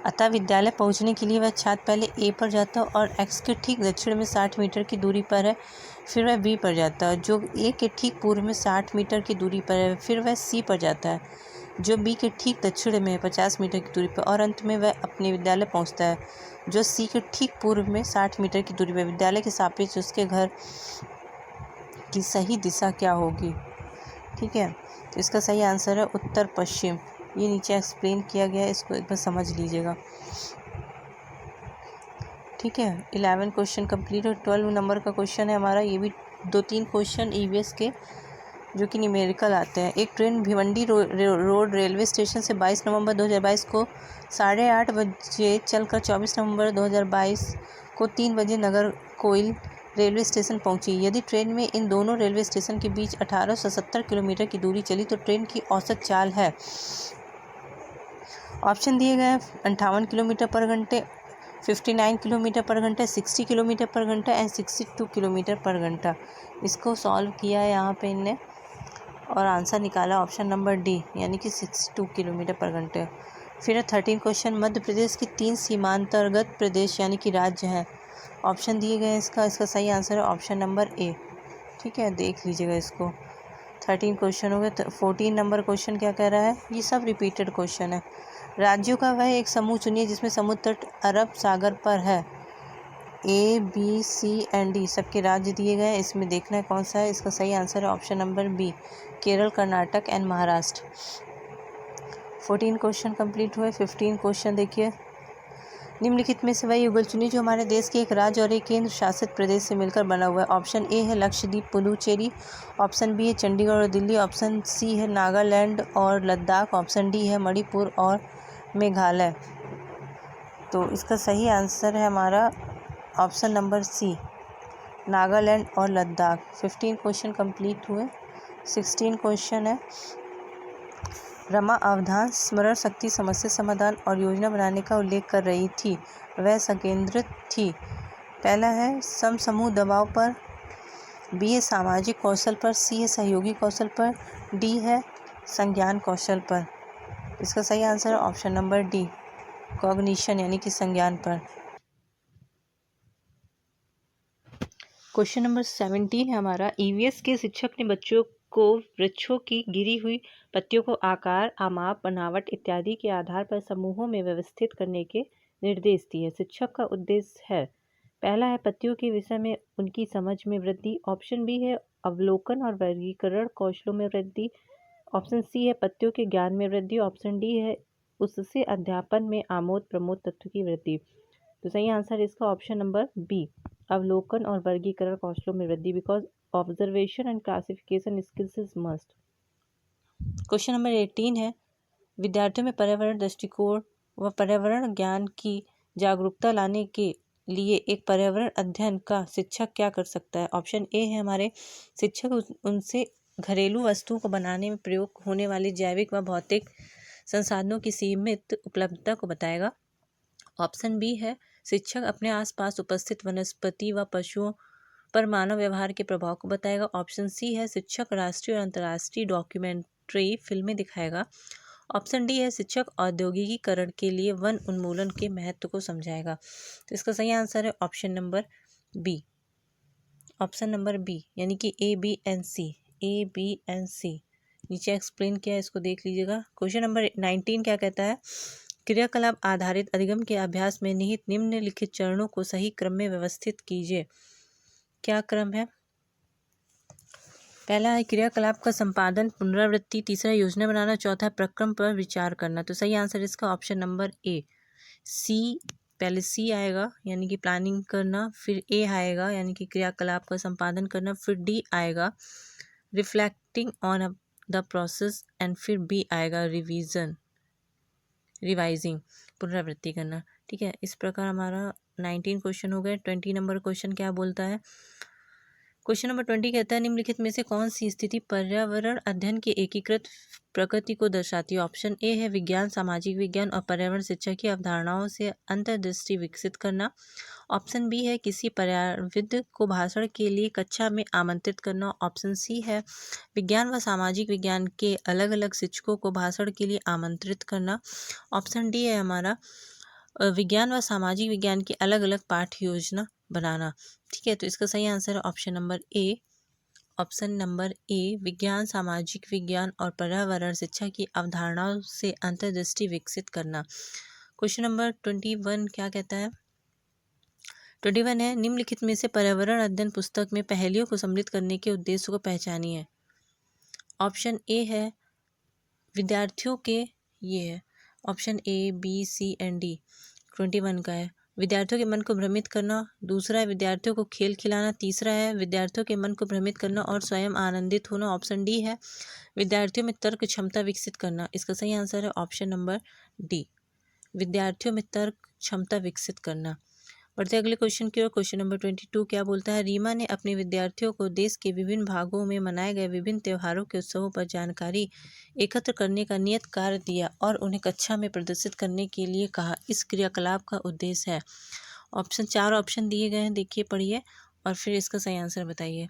अतः विद्यालय पहुंचने के लिए वह छात्र पहले ए पर जाता है और एक्स के ठीक दक्षिण में 60 मीटर की दूरी पर है, फिर वह बी पर जाता है जो ए के ठीक पूर्व में 60 मीटर की दूरी पर है, फिर वह सी पर जाता है जो बी के ठीक दक्षिण में है 50 मीटर की दूरी पर, और अंत में वह अपने विद्यालय पहुंचता है जो सी के ठीक पूर्व में 60 मीटर की दूरी पर। विद्यालय के सापेक्ष उसके घर की सही दिशा क्या होगी? ठीक है, तो इसका सही आंसर है उत्तर पश्चिम। ये नीचे एक्सप्लेन किया गया है, इसको एक बार समझ लीजिएगा। ठीक है, 11 क्वेश्चन कंप्लीट और 12 नंबर का क्वेश्चन है हमारा। ये भी 2-3 क्वेश्चन ईवीएस के जो कि न्यूमेरिकल आते हैं। एक train Bhiwandi road railway station से 22 नवंबर 2022 को 8:30 बजे चलकर 24 नवंबर 2022 को 3 बजे नागरकोइल रेलवे स्टेशन पहुंची। यदि ट्रेन में इन दोनों रेलवे स्टेशन के बीच 1870 किलोमीटर की दूरी चली तो ट्रेन की औसत चाल है। ऑप्शन दिए गए हैं 58 किलोमीटर पर घंटे, 59 किलोमीटर पर घंटा, 60 किलोमीटर पर घंटा एंड 62 किलोमीटर पर घंटा। इसको सॉल्व किया है यहाँ पे इनने और आंसर निकाला ऑप्शन नंबर डी यानी कि 62 किलोमीटर पर घंटे। फिर 13 क्वेश्चन, मध्य प्रदेश के 3 सीमांतर्गत प्रदेश यानी कि राज्य हैं। ऑप्शन दिए गए हैं इसका सही आंसर है ऑप्शन नंबर ए। ठीक है, देख लीजिएगा इसको। 13 क्वेश्चन हो गए। 14 नंबर क्वेश्चन क्या कह रहा है? ये सब रिपीटेड क्वेश्चन है। राज्यों का वह एक समूह चुनिए जिसमें समुद्र तट अरब सागर पर है। A B C and D सबके राज्य दिए गए हैं, इसमें देखना है कौन सा है। इसका सही आंसर है option number B, Kerala, Karnataka and Maharashtra. 14 question complete हुए। 15 क्वेश्चन देखिए, निम्नलिखित में से वही युगल चुनिए जो हमारे देश के एक राज्य और एक केंद्र शासित प्रदेश से मिलकर बना हुआ है। ऑप्शन ए है लक्षद्वीप पुडुचेरी, ऑप्शन बी है चंडीगढ़ और दिल्ली, ऑप्शन सी है नागालैंड और लद्दाख, ऑप्शन डी है मणिपुर और मेघालय। तो इसका सही आंसर है हमारा ऑप्शन नंबर सी, नागालैंड और लद्दाख। 15 क्वेश्चन कंप्लीट हुए। 16 क्वेश्चन है, रमा अवधान स्मरण शक्ति, समस्या समाधान और योजना बनाने का उल्लेख कर रही थी, वह संकेंद्रित थी। पहला है समूह दबाव पर, बी है सामाजिक कौशल पर, सी है सहयोगी कौशल पर, डी है संज्ञान कौशल पर। इसका सही आंसर है ऑप्शन नंबर डी, कॉग्निशन यानी कि संज्ञान पर। क्वेश्चन नंबर 17 है हमारा, ईवीएस के शिक्षक ने बच्चों को वृक्षों की गिरी हुई पत्तियों को आकार, आमाप, बनावट इत्यादि के आधार पर समूहों में व्यवस्थित करने के निर्देश दिए। शिक्षक का उद्देश्य है, पहला है पत्तियों के विषय में उनकी समझ में वृद्धि, ऑप्शन बी है अवलोकन और वर्गीकरण कौशलों में वृद्धि, ऑप्शन सी है पत्तियों के ज्ञान में वृद्धि, ऑप्शन डी है उससे अध्यापन में आमोद प्रमोद तत्व की वृद्धि। तो सही आंसर इसका ऑप्शन नंबर बी, अवलोकन और वर्गीकरण कौशलों में वृद्धि, because observation and classification skills is must. Question number 18 है, विद्यार्थियों में पर्यावरण दृष्टिकोण व पर्यावरण ज्ञान की जागरूकता लाने के लिए एक पर्यावरण अध्ययन का शिक्षक क्या कर सकता है? ऑप्शन ए है हमारे, शिक्षक उनसे घरेलू वस्तुओं को बनाने में प्रयोग होने वाले जैविक व भौतिक संसाधनों की सीमित उपलब्धता को बताएगा। ऑप्शन बी है, शिक्षक अपने आसपास उपस्थित वनस्पति व पशुओं पर मानव व्यवहार के प्रभाव को बताएगा। ऑप्शन सी है, शिक्षक राष्ट्रीय और अंतर्राष्ट्रीय डॉक्यूमेंट्री फिल्में दिखाएगा। ऑप्शन डी है, शिक्षक औद्योगिकीकरण के लिए वन उन्मूलन के महत्व को समझाएगा। तो इसका सही आंसर है option number B, option number B यानी कि A B and C, A B and C नीचे एक्सप्लेन किया है, इसको देख लीजिएगा। क्वेश्चन नंबर 19 क्या कहता है, क्रियाकलाप आधारित अधिगम के अभ्यास में निहित निम्नलिखित चरणों को सही क्रम में व्यवस्थित कीजिए। क्या क्रम है? पहला है क्रियाकलाप का संपादन, पुनरावृत्ति, तीसरा योजना बनाना, चौथा प्रक्रम पर विचार करना। तो सही आंसर इसका ऑप्शन नंबर ए, सी, पहले सी आएगा यानी कि प्लानिंग करना, फिर ए आएगा यानी कि क्रियाकलाप का संपादन करना, फिर डी आएगा reflecting on the process and फिर बी आएगा रिवाइजिंग, पुनरावृत्ति करना। ठीक है, इस प्रकार हमारा 19 क्वेश्चन हो गए। 20 नंबर क्वेश्चन क्या बोलता है? क्वेश्चन नंबर 20 कहता है, निम्नलिखित में से कौन सी स्थिति पर्यावरण अध्ययन की एकीकृत प्रकृति को दर्शाती है? ऑप्शन ए है विज्ञान, सामाजिक विज्ञान और पर्यावरण शिक्षा की अवधारणाओं से अंतर्दृष्टि विकसित करना। ऑप्शन बी है किसी पर्यावरणविद को भाषण के लिए कक्षा में आमंत्रित करना। ऑप्शन सी है विज्ञान व सामाजिक विज्ञान के अलग अलग शिक्षकों को भाषण के लिए आमंत्रित करना। ऑप्शन डी है हमारा विज्ञान व सामाजिक विज्ञान की अलग अलग पाठ्य योजना बनाना। ठीक है, तो इसका सही आंसर है option number A. Option number A, विज्ञान, सामाजिक विज्ञान और पर्यावरण शिक्षा की अवधारणाओं से अंतर्दृष्टि विकसित करना। क्वेश्चन नंबर 21 क्या कहता है? 21 है, निम्नलिखित में से पर्यावरण अध्ययन पुस्तक में पहेलियों को सम्मिलित करने के उद्देश्य को पहचानिए। ऑप्शन ए है विद्यार्थियों के, ये है option A, B, C and D 21 का है। विद्यार्थियों के मन को भ्रमित करना, दूसरा है विद्यार्थियों को खेल खिलाना, तीसरा है विद्यार्थियों के मन को भ्रमित करना और स्वयं आनंदित होना। ऑप्शन डी है विद्यार्थियों में तर्क क्षमता विकसित करना। इसका सही आंसर है ऑप्शन नंबर डी, विद्यार्थियों में तर्क क्षमता विकसित करना। बढ़ते अगले क्वेश्चन की ओर। क्वेश्चन नंबर 22 क्या बोलता है? रीमा ने अपने विद्यार्थियों को देश के विभिन्न भागों में मनाए गए विभिन्न त्योहारों के उत्सवों पर जानकारी एकत्र करने का नियत कार्य दिया और उन्हें कक्षा में प्रदर्शित करने के लिए कहा। इस क्रियाकलाप का उद्देश्य है। चार ऑप्शन दिए गए हैं, देखिए पढ़िए और फिर इसका सही आंसर बताइए।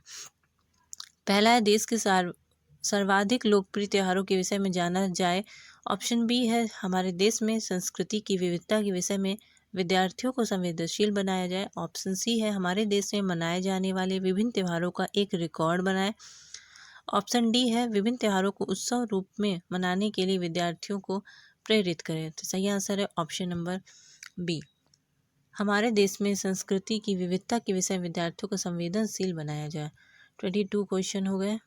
पहला है देश के सर्वाधिक लोकप्रिय त्योहारों के विषय में जाना जाए। ऑप्शन बी है हमारे देश में संस्कृति की विविधता के विषय में विद्यार्थियों को संवेदनशील बनाया जाए। ऑप्शन सी है हमारे देश में मनाए जाने वाले विभिन्न त्योहारों का एक रिकॉर्ड बनाए। ऑप्शन डी है विभिन्न त्योहारों को उत्सव रूप में मनाने के लिए विद्यार्थियों को प्रेरित करें। तो सही आंसर है ऑप्शन नंबर बी, हमारे देश में संस्कृति की विविधता के विषय विद्यार्थियों को संवेदनशील बनाया जाए। 22 क्वेश्चन हो गए।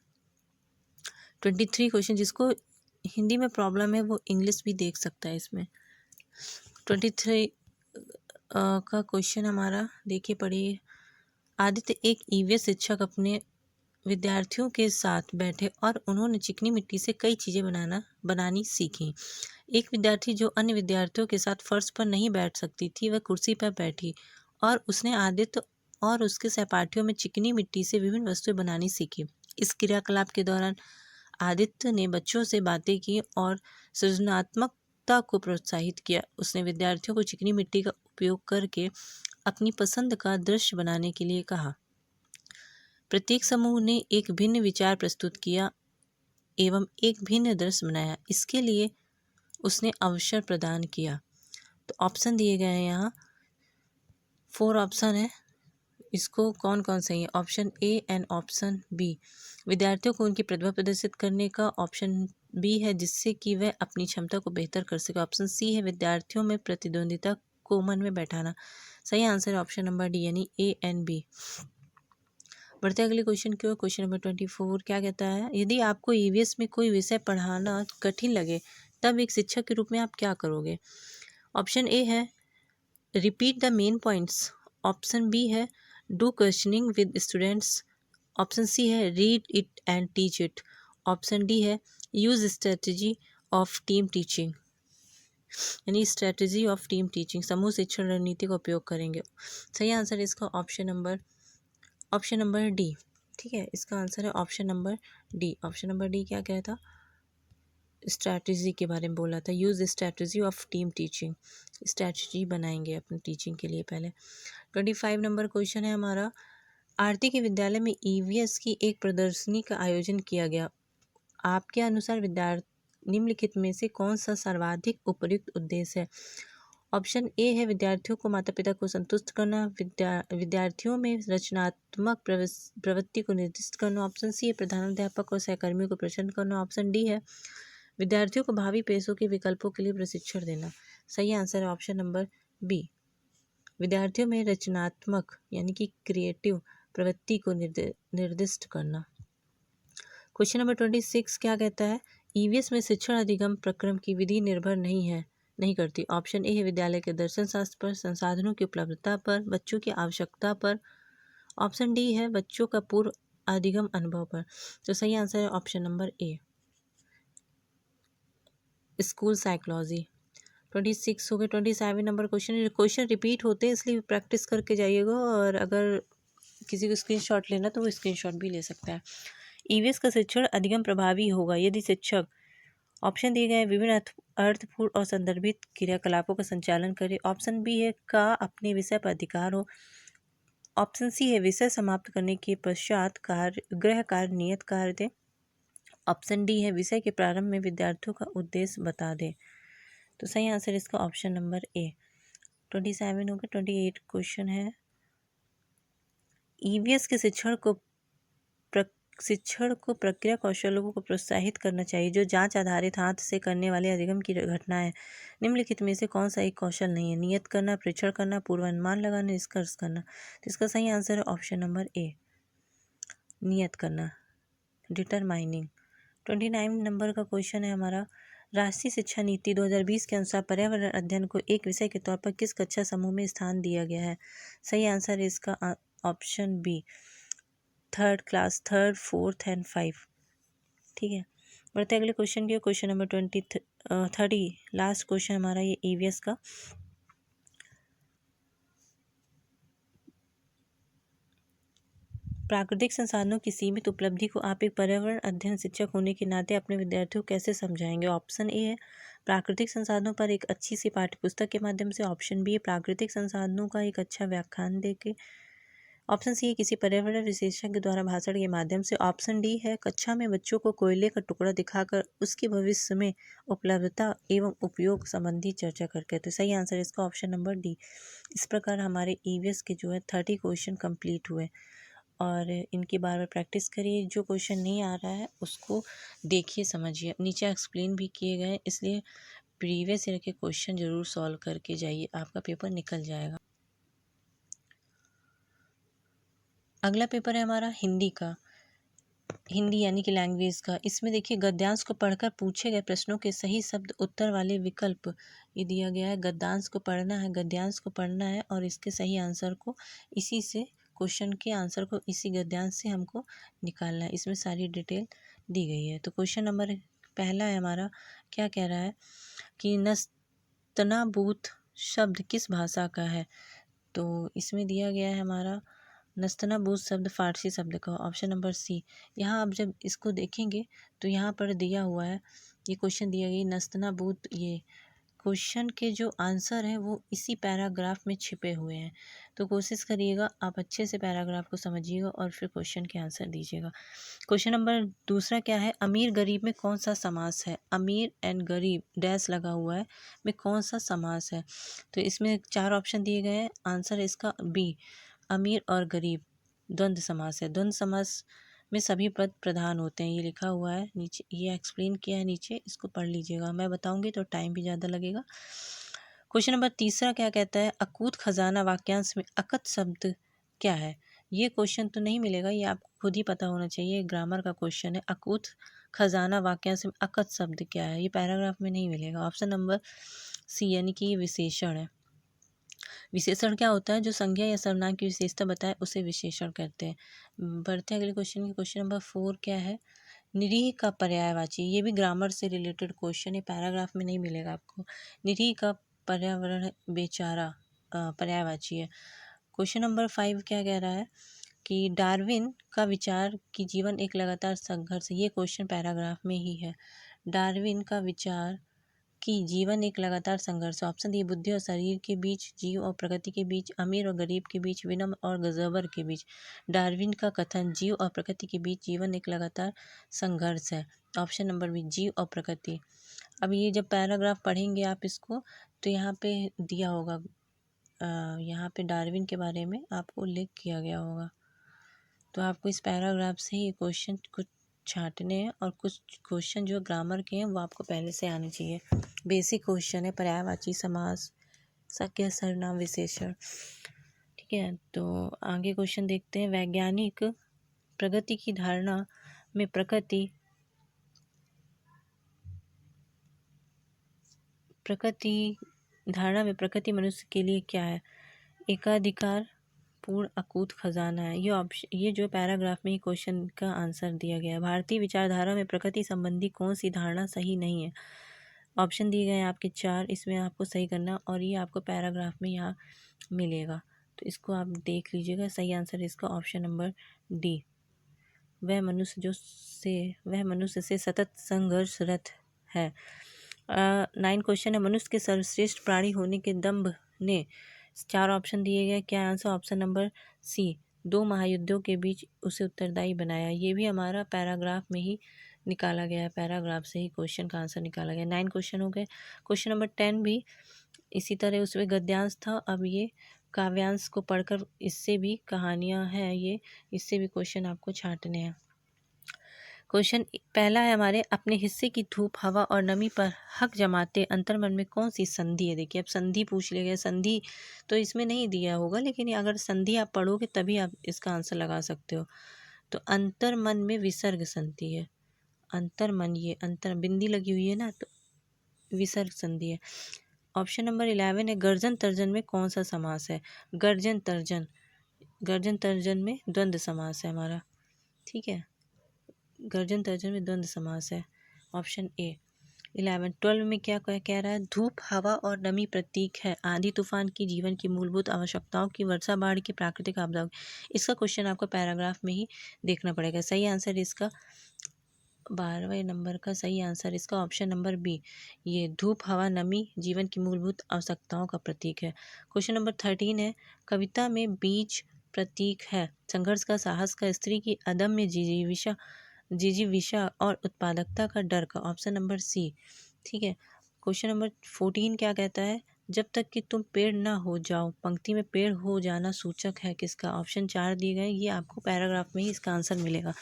23 क्वेश्चन, जिसको हिंदी में प्रॉब्लम है वो इंग्लिश भी देख सकता है इसमें। 23 का क्वेश्चन हमारा देखिए पढ़िए। आदित्य एक ईवीएस शिक्षक अपने विद्यार्थियों के साथ बैठे और उन्होंने चिकनी मिट्टी से कई चीज़ें बनानी सीखी। एक विद्यार्थी जो अन्य विद्यार्थियों के साथ फर्श पर नहीं बैठ सकती थी, वह कुर्सी पर बैठी और उसने आदित्य और उसके सहपाठियों में चिकनी मिट्टी से विभिन्न वस्तुएं बनानी सीखी। इस क्रियाकलाप के दौरान आदित्य ने बच्चों से बातें की और सृजनात्मकता को प्रोत्साहित किया। उसने विद्यार्थियों को चिकनी मिट्टी का उपयोग करके अपनी पसंद का दृश्य बनाने के लिए कहा। प्रत्येक समूह ने एक भिन्न विचार प्रस्तुत किया एवं एक भिन्न दृश्य बनाया। इसके लिए उसने अवसर प्रदान किया। तो ऑप्शन दिए गए हैं यहाँ 4 ऑप्शन है, इसको कौन कौन सही है? Option A and option B विद्यार्थियों को उनकी प्रतिभा प्रदर्शित करने का। ऑप्शन बी है जिससे कि वह अपनी क्षमता को बेहतर कर सके। ऑप्शन सी है विद्यार्थियों में प्रतिद्वंदिता को मन में बैठाना। सही आंसर है ऑप्शन नंबर डी यानी ए एंड बी। बढ़ते अगले क्वेश्चन की ओर। क्वेश्चन नंबर 24 क्या कहता है? यदि आपको ईवीएस में कोई विषय पढ़ाना कठिन लगे तब एक शिक्षक के रूप में आप क्या करोगे? ऑप्शन ए है repeat the main points. Option B है do questioning with students. Option C है read it and teach it. Option D है use strategy of team teaching, यानी स्ट्रेटजी ऑफ टीम टीचिंग, समूह शिक्षण रणनीति का उपयोग करेंगे। सही आंसर इसका ऑप्शन नंबर डी। ठीक है, इसका आंसर है option number D. Option number D क्या कहता? स्ट्रैटेजी के बारे में बोला था, use strategy of team teaching, strategy बनाएंगे अपने टीचिंग के लिए पहले। 25 नंबर क्वेश्चन है हमारा। आरती के विद्यालय में ईवीएस की एक प्रदर्शनी का आयोजन किया गया। आपके अनुसार निम्नलिखित में से कौन सा सर्वाधिक उपयुक्त उद्देश्य है? ऑप्शन ए है विद्यार्थियों को माता पिता को संतुष्ट करना, विद्यार्थियों में रचनात्मक प्रवृत्ति को निर्दिष्ट करना। ऑप्शन सी है प्रधानाध्यापक और सहकर्मियों को प्रसन्न करना। ऑप्शन डी है विद्यार्थियों को भावी पेशों के विकल्पों के लिए प्रशिक्षण देना। सही आंसर है ऑप्शन नंबर बी, विद्यार्थियों में रचनात्मक यानी कि क्रिएटिव प्रवृत्ति को निर्दिष्ट करना। क्वेश्चन नंबर 26 क्या कहता है? ईवीएस में शिक्षण अधिगम प्रक्रम की विधि निर्भर नहीं करती। ऑप्शन ए है विद्यालय के दर्शन शास्त्र पर, संसाधनों की उपलब्धता पर, बच्चों की आवश्यकता पर। ऑप्शन डी है बच्चों का पूर्व अधिगम अनुभव पर। तो सही आंसर है option number A, school psychology. 26 हो गए। 27 नंबर क्वेश्चन रिपीट होते हैं इसलिए प्रैक्टिस करके जाइएगा, और अगर किसी को स्क्रीनशॉट लेना तो वो स्क्रीनशॉट भी ले सकता है। ईवीएस का शिक्षण अधिगम प्रभावी होगा यदि शिक्षक, ऑप्शन दिए गए विभिन्न अर्थपूर्ण और संदर्भित क्रियाकलापों का संचालन करे। ऑप्शन बी है का अपने विषय पर अधिकार हो। ऑप्शन सी है विषय समाप्त करने के पश्चात गृह कार्य नियत कार्य दे। ऑप्शन डी है विषय के प्रारंभ में विद्यार्थियों का उद्देश्य बता दे। तो सही आंसर इसका ऑप्शन नंबर ए, 27 हो गया। 28 क्वेश्चन है, ईवीएस के शिक्षण को प्रक्रिया कौशलों को प्रोत्साहित करना चाहिए जो जांच आधारित हाथ से करने वाले अधिगम की घटना है। निम्नलिखित में से कौन सा एक कौशल नहीं है? नियत करना, प्रेक्षण करना, पूर्वानुमान लगाना, निष्कर्ष करना। तो इसका सही आंसर है ऑप्शन नंबर ए, नियत करना, डिटरमाइनिंग। 29 नंबर का क्वेश्चन है हमारा, राष्ट्रीय शिक्षा नीति 2020 के अनुसार पर्यावरण अध्ययन को एक विषय के तौर पर किस कक्षा समूह में स्थान दिया गया है? सही आंसर है इसका option B, third class, third, fourth and 5। ठीक है, बढ़ते अगले क्वेश्चन की। क्वेश्चन नंबर 30 लास्ट क्वेश्चन हमारा ये ईवीएस का। प्राकृतिक संसाधनों की सीमित उपलब्धि को आप एक पर्यावरण अध्ययन शिक्षक होने के नाते अपने विद्यार्थियों को कैसे समझाएंगे? ऑप्शन ए है प्राकृतिक संसाधनों पर एक अच्छी सी पाठ्यपुस्तक के माध्यम से। ऑप्शन बी है प्राकृतिक संसाधनों का एक अच्छा व्याख्यान देके। ऑप्शन सी है किसी पर्यावरण विशेषज्ञ द्वारा भाषण के माध्यम से। ऑप्शन डी है कक्षा में बच्चों को कोयले का टुकड़ा दिखाकर उसकी भविष्य में उपलब्धता एवं उपयोग संबंधी चर्चा करके। तो सही आंसर है इसका ऑप्शन नंबर डी। इस प्रकार हमारे ईवीएस के जो है 30 क्वेश्चन कंप्लीट हुए और इनकी बार बार प्रैक्टिस करिए। जो क्वेश्चन नहीं आ रहा है उसको देखिए, समझिए, नीचे एक्सप्लेन भी किए गए, इसलिए प्रीवियस ईयर के क्वेश्चन जरूर सॉल्व करके जाइए, आपका पेपर निकल जाएगा। अगला पेपर है हमारा हिंदी का, हिंदी यानी कि लैंग्वेज का। इसमें देखिए गद्यांश को पढ़कर पूछे गए प्रश्नों के सही शब्द उत्तर वाले विकल्प ये दिया गया है। गद्यांश को पढ़ना है, गद्यांश को पढ़ना है और इसके सही आंसर को इसी से, क्वेश्चन के आंसर को इसी गद्यांश से हमको निकालना है। इसमें सारी डिटेल दी गई है। तो क्वेश्चन नंबर पहला है हमारा, क्या कह रहा है कि नस्तनाबूत शब्द किस भाषा का है? तो इसमें दिया गया है हमारा नस्तनाबूत शब्द फारसी शब्द का। Option number C. यहाँ आप जब इसको देखेंगे तो यहाँ पर दिया हुआ है, ये क्वेश्चन दिया गया नस्तनाबूत, ये क्वेश्चन के जो आंसर हैं वो इसी पैराग्राफ में छिपे हुए हैं। तो कोशिश करिएगा आप अच्छे से पैराग्राफ को समझिएगा और फिर क्वेश्चन के आंसर दीजिएगा। क्वेश्चन नंबर दूसरा क्या है, अमीर गरीब में कौन सा समास है? अमीर एंड गरीब डैश लगा हुआ है, में कौन सा समास है? तो इसमें 4 ऑप्शन दिए गए हैं, आंसर इसका बी, अमीर और गरीब द्वंद्व समास है। द्वंद्व समास में सभी पद प्रधान होते हैं, ये लिखा हुआ है नीचे, ये एक्सप्लेन किया है नीचे, इसको पढ़ लीजिएगा। मैं बताऊंगी तो टाइम भी ज़्यादा लगेगा। क्वेश्चन नंबर तीसरा क्या कहता है, अकूत खजाना वाक्यांश में अकत शब्द क्या है? ये क्वेश्चन तो नहीं मिलेगा, ये आपको खुद ही पता होना चाहिए, ग्रामर का क्वेश्चन है। अकूत खजाना वाक्यांश में अकत शब्द क्या है? ये पैराग्राफ में नहीं मिलेगा। ऑप्शन नंबर सी यानी कि ये विशेषण है। विशेषण क्या होता है? जो संज्ञा या सर्वनाम की विशेषता बताए उसे विशेषण कहते हैं। बढ़ते अगले क्वेश्चन की। क्वेश्चन नंबर 4 क्या है, निरीह का पर्यायवाची। ये भी ग्रामर से रिलेटेड क्वेश्चन है, पैराग्राफ में नहीं मिलेगा आपको। निरीह का पर्यावरण बेचारा पर्यायवाची है। क्वेश्चन नंबर 5 क्या कह रहा है कि डार्विन का विचार कि जीवन एक लगातार संघर्ष। ये क्वेश्चन पैराग्राफ में ही है। डार्विन का विचार कि जीवन एक लगातार संघर्ष। ऑप्शन डी बुद्धि और शरीर के बीच, जीव और प्रकृति के बीच, अमीर और गरीब के बीच, विनम्र और गजबर के बीच। डार्विन का कथन जीव और प्रकृति के बीच जीवन एक लगातार संघर्ष है। ऑप्शन नंबर बी, जीव और प्रकृति। अब ये जब पैराग्राफ पढ़ेंगे आप इसको तो यहाँ पे दिया होगा, यहाँ पे डार्विन के बारे में आपको उल्लेख किया गया होगा। तो आपको इस पैराग्राफ से ही क्वेश्चन कुछ छांटने हैं और कुछ क्वेश्चन जो ग्रामर के हैं वो आपको पहले से आने चाहिए। बेसिक क्वेश्चन है, पर्यायवाची समास, संज्ञा सर्वनाम विशेषण। ठीक है, तो आगे क्वेश्चन देखते हैं। वैज्ञानिक प्रगति की धारणा में प्रकृति मनुष्य के लिए क्या है? एकाधिकार पूर्ण अकूत खजाना है। ये ऑप्शन, ये जो पैराग्राफ में ही क्वेश्चन का आंसर दिया गया है। भारतीय विचारधारा में प्रकृति संबंधी कौन सी धारणा सही नहीं है? ऑप्शन दिए गए हैं आपके 4, इसमें आपको सही करना और ये आपको पैराग्राफ में यहाँ मिलेगा, तो इसको आप देख लीजिएगा। सही आंसर इसका ऑप्शन नंबर डी, वह मनुष्य से सतत संघर्षरत है। 9 क्वेश्चन है, मनुष्य के सर्वश्रेष्ठ प्राणी होने के दंभ ने। 4 ऑप्शन दिए गए, क्या आंसर? ऑप्शन नंबर सी, 2 महायुद्धों के बीच उसे उत्तरदायी बनाया। ये भी हमारा पैराग्राफ में ही निकाला गया है, पैराग्राफ से ही क्वेश्चन का आंसर निकाला गया। 9 क्वेश्चन हो गए। क्वेश्चन नंबर 10 भी इसी तरह उसमें गद्यांश था, अब ये काव्यांश को पढ़कर इससे भी कहानियाँ हैं, ये इससे भी क्वेश्चन आपको छांटने हैं। क्वेश्चन पहला है हमारे, अपने हिस्से की धूप, हवा और नमी पर हक जमाते अंतर्मन में कौन सी संधि है। देखिए अब संधि पूछ लिया गया, संधि तो इसमें नहीं दिया होगा, लेकिन ये अगर संधि आप पढ़ोगे तभी आप इसका आंसर लगा सकते हो। तो अंतर्मन में विसर्ग संधि है, अंतर्मन, ये अंतर बिंदी लगी हुई है ना, तो विसर्ग संधि है। ऑप्शन नंबर 11 है, गर्जन तर्जन में कौन सा समास है। गर्जन तर्जन, गर्जन तर्जन में द्वंद्व समास है हमारा, ठीक है, गर्जन तर्जन में द्वंद्व समास है, ऑप्शन ए। 12 में क्या कह रहा है, धूप, हवा और नमी प्रतीक है आंधी तूफान की, जीवन की मूलभूत आवश्यकताओं की, वर्षा बाढ़ की, प्राकृतिक आपदाओं की। इसका क्वेश्चन आपको पैराग्राफ में ही देखना पड़ेगा। सही आंसर इसका 12वें नंबर का सही आंसर इसका ऑप्शन नंबर बी, ये धूप, हवा, नमी जीवन की मूलभूत आवश्यकताओं का प्रतीक है। क्वेश्चन नंबर 13 है, कविता में बीज प्रतीक है संघर्ष का, साहस का, स्त्री की अदम्य जिजीविषा और उत्पादकता का, डर का, ऑप्शन नंबर सी, ठीक है। क्वेश्चन नंबर 14 क्या कहता है, जब तक कि तुम पेड़ ना हो जाओ, पंक्ति में पेड़ हो जाना सूचक है किसका। ऑप्शन 4 दिए गए, ये आपको पैराग्राफ में ही इसका आंसर मिलेगा।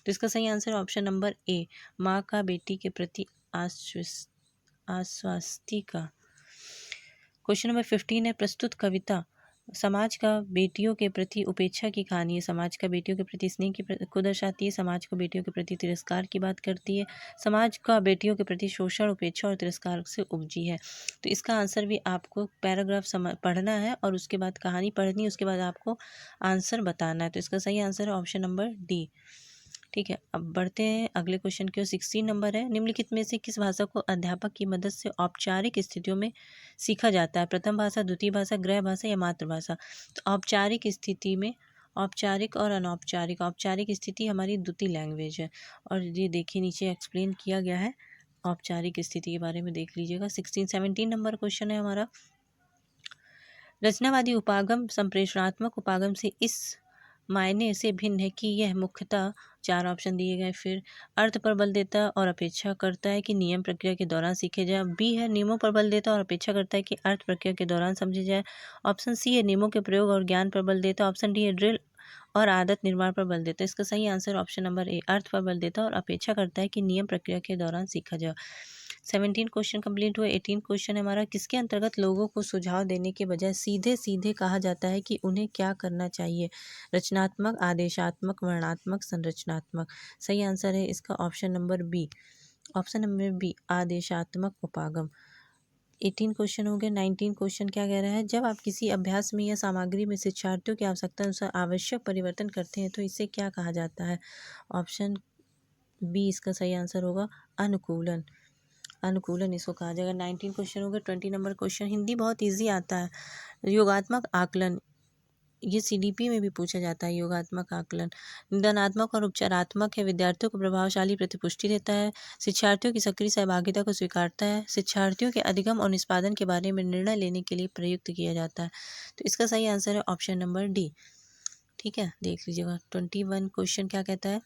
तो इसका सही आंसर ऑप्शन नंबर ए, माँ का बेटी के प्रति आश्वस्ति का। क्वेश्चन नंबर 15 है, प्रस्तुत कविता समाज का बेटियों के प्रति उपेक्षा की कहानी है, समाज का बेटियों के प्रति स्नेह को दर्शाती है, समाज को बेटियों के प्रति तिरस्कार की बात करती है, समाज का बेटियों के प्रति शोषण, उपेक्षा और तिरस्कार से उपजी है। तो इसका आंसर भी आपको पैराग्राफ पढ़ना है और उसके बाद कहानी पढ़नी है, उसके बाद आपको आंसर बताना है। तो इसका सही आंसर है ऑप्शन नंबर डी, ठीक है। अब बढ़ते हैं अगले क्वेश्चन की ओर। 16 नंबर है, निम्नलिखित में से किस भाषा को अध्यापक की मदद से औपचारिक स्थितियों में सीखा जाता है। प्रथम भाषा, द्वितीय भाषा, गृह भाषा या मातृभाषा। तो औपचारिक स्थिति में औपचारिक और अनौपचारिक, औपचारिक स्थिति हमारी द्वितीय लैंग्वेज है, और ये देखिए नीचे एक्सप्लेन किया गया है औपचारिक स्थिति के बारे में, देख लीजिएगा। 17 नंबर क्वेश्चन है हमारा, रचनावादी उपागम संप्रेषणात्मक उपागम से इस मायने से भिन्न है कि यह मुख्यतः, 4 ऑप्शन दिए गए, फिर अर्थ पर बल देता और अपेक्षा करता है कि नियम प्रक्रिया के दौरान सीखे जाए। बी है, नियमों पर बल देता और अपेक्षा करता है कि अर्थ प्रक्रिया के दौरान समझे जाए। ऑप्शन सी है, नियमों के प्रयोग और ज्ञान पर बल देता। ऑप्शन डी है, ड्रिल और आदत निर्माण पर बल देता है। इसका सही आंसर ऑप्शन नंबर ए, अर्थ पर बल देता और अपेक्षा करता है कि नियम प्रक्रिया के दौरान सीखा जाए। 17 क्वेश्चन कंप्लीट हुए। 18 क्वेश्चन है हमारा, किसके अंतर्गत लोगों को सुझाव देने के बजाय सीधे सीधे कहा जाता है कि उन्हें क्या करना चाहिए। रचनात्मक, आदेशात्मक, वर्णनात्मक, संरचनात्मक। सही आंसर है इसका option number B, option number B, आदेशात्मक उपागम। 18 क्वेश्चन हो गए। 19 क्वेश्चन क्या कह रहा है, जब आप किसी अभ्यास में या सामग्री में शिक्षार्थियों की आवश्यकता अनुसार आवश्यक परिवर्तन करते हैं तो इसे क्या कहा जाता है। ऑप्शन बी इसका सही आंसर होगा, अनुकूलन, अनुकूलन इसको कहा जाएगा। 19 क्वेश्चन हो गए। 20 नंबर क्वेश्चन, हिंदी बहुत इजी आता है, योगात्मक आकलन, ये सीडीपी में भी पूछा जाता है। योगात्मक आकलन निदानात्मक और उपचारात्मक है, विद्यार्थियों को प्रभावशाली प्रतिपुष्टि देता है, शिक्षार्थियों की सक्रिय सहभागिता को स्वीकारता है, शिक्षार्थियों के अधिगम और निष्पादन के बारे में निर्णय लेने के लिए प्रयुक्त किया जाता है। तो इसका सही आंसर है ऑप्शन नंबर डी, ठीक है, देख लीजिएगा। 21 क्वेश्चन क्या कहता है,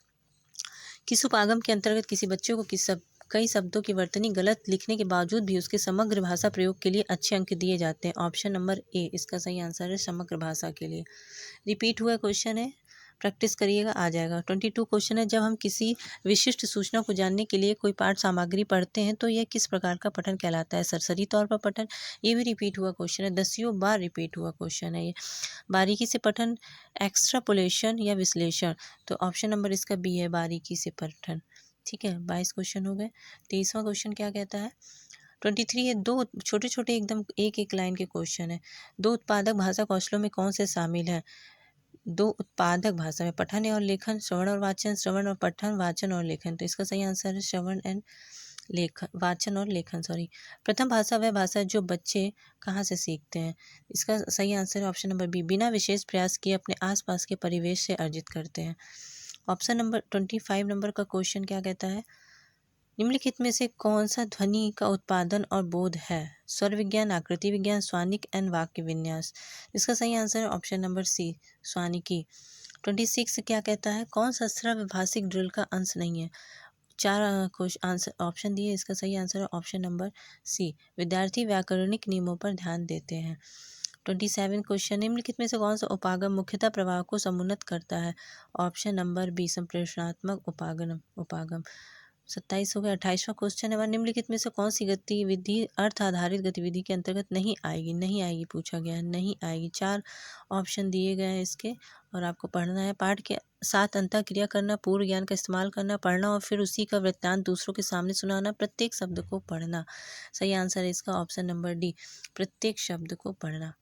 किस उपागम के अंतर्गत किसी बच्चे को कई शब्दों की वर्तनी गलत लिखने के बावजूद भी उसके समग्र भाषा प्रयोग के लिए अच्छे अंक दिए जाते हैं। ऑप्शन नंबर ए इसका सही आंसर है, समग्र भाषा के लिए। रिपीट हुआ क्वेश्चन है, प्रैक्टिस करिएगा, आ जाएगा। 22 क्वेश्चन है, जब हम किसी विशिष्ट सूचना को जानने के लिए कोई पाठ सामग्री पढ़ते हैं तो यह किस प्रकार का पठन कहलाता है। सरसरी तौर पर पठन, ये भी रिपीट हुआ क्वेश्चन है, 10 बार रिपीट हुआ क्वेश्चन है ये। बारीकी से पठन, एक्स्ट्रापोलेशन या विश्लेषण। तो ऑप्शन नंबर इसका बी है, बारीकी से पठन, ठीक है। 22 क्वेश्चन हो गए। 23वां क्वेश्चन क्या कहता है, 23 है, दो छोटे छोटे एकदम एक एक लाइन के क्वेश्चन है, दो उत्पादक भाषा कौशलों में कौन से शामिल हैं। दो उत्पादक भाषा में पठन और लेखन, श्रवण और वाचन, श्रवण और पठन, वाचन और लेखन। तो इसका सही आंसर है श्रवण एंड लेखन, वाचन और लेखन, सॉरी। प्रथम भाषा वह भाषा जो बच्चे कहाँ से सीखते हैं। इसका सही आंसर है ऑप्शन नंबर बी, बिना विशेष प्रयास किए अपने आसपास के परिवेश से अर्जित करते हैं। ऑप्शन नंबर 25 नंबर का क्वेश्चन क्या कहता है, निम्नलिखित में से कौन सा ध्वनि का उत्पादन और बोध है। स्वर विज्ञान, आकृति विज्ञान, स्वानिक एंड वाक्य विन्यास। इसका सही आंसर है ऑप्शन नंबर सी, स्वानिकी। 26 क्या कहता है, कौन सा श्रव्य भाषिक ड्रिल का अंश नहीं है। चार क्वेश्चन आंसर ऑप्शन दिए, इसका सही आंसर है ऑप्शन नंबर सी, विद्यार्थी व्याकरणिक नियमों पर ध्यान देते हैं। 27 क्वेश्चन, निम्नलिखित में से कौन सा उपागम मुख्यतः प्रवाह को समुन्नत करता है? ऑप्शन नंबर बी, संप्रेषणात्मक उपागम। 27 हो गया। 28वां क्वेश्चन है हमारा, निम्नलिखित में से कौन सी गतिविधि अर्थ आधारित गतिविधि के अंतर्गत नहीं आएगी? नहीं आएगी पूछा गया है, नहीं आएगी। 4 ऑप्शन दिए गए हैं इसके और आपको पढ़ना है। पाठ के साथ अंतःक्रिया करना, पूर्व ज्ञान का इस्तेमाल करना, पढ़ना और फिर उसी का वृत्तांत दूसरों के सामने सुनाना, प्रत्येक शब्द को पढ़ना। सही आंसर है इसका ऑप्शन नंबर डी, प्रत्येक शब्द को पढ़ना।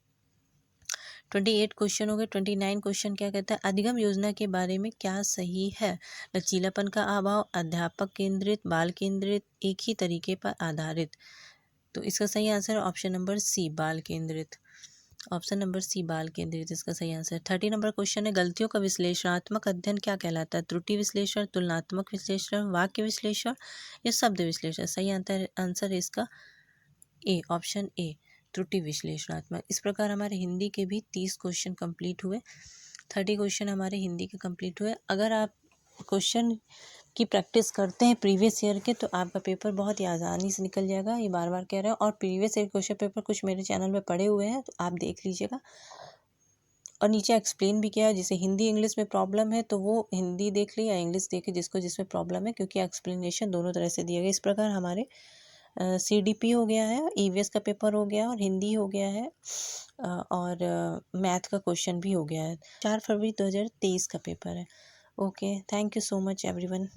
28 क्वेश्चन हो गए। 29 क्वेश्चन क्या कहता है, अधिगम योजना के बारे में क्या सही है? लचीलापन का अभाव, अध्यापक केंद्रित, बाल केंद्रित, एक ही तरीके पर आधारित। तो इसका सही आंसर है ऑप्शन नंबर सी, बाल केंद्रित। ऑप्शन नंबर सी, बाल केंद्रित इसका सही आंसर। 30 नंबर क्वेश्चन है, गलतियों का विश्लेषणात्मक अध्ययन क्या कहलाता है? त्रुटि विश्लेषण, तुलनात्मक विश्लेषण, वाक्य विश्लेषण या शब्द विश्लेषण? सही आंसर है इसका ए, ऑप्शन ए, त्रुटि विश्लेषणात्मक। इस प्रकार हमारे हिंदी के भी 30 क्वेश्चन कंप्लीट हुए। 30 क्वेश्चन हमारे हिंदी के कंप्लीट हुए। अगर आप क्वेश्चन की प्रैक्टिस करते हैं प्रीवियस ईयर के, तो आपका पेपर बहुत ही आसानी से निकल जाएगा, ये बार बार कह रहे हैं। और प्रीवियस ईयर क्वेश्चन पेपर कुछ मेरे चैनल में पड़े हुए हैं, तो आप देख लीजिएगा। और नीचे एक्सप्लेन भी किया है, जिसे हिंदी इंग्लिश में प्रॉब्लम है तो वो हिंदी देख ले या इंग्लिश देखे जिसको जिसमें प्रॉब्लम है, क्योंकि एक्सप्लेनेशन दोनों तरह से दिया गया। इस प्रकार हमारे CDP हो गया है, EVS का पेपर हो गया और हिंदी हो गया है और मैथ का क्वेश्चन भी हो गया है। 4 फरवरी 2023 का पेपर है। Okay, thank you so much everyone.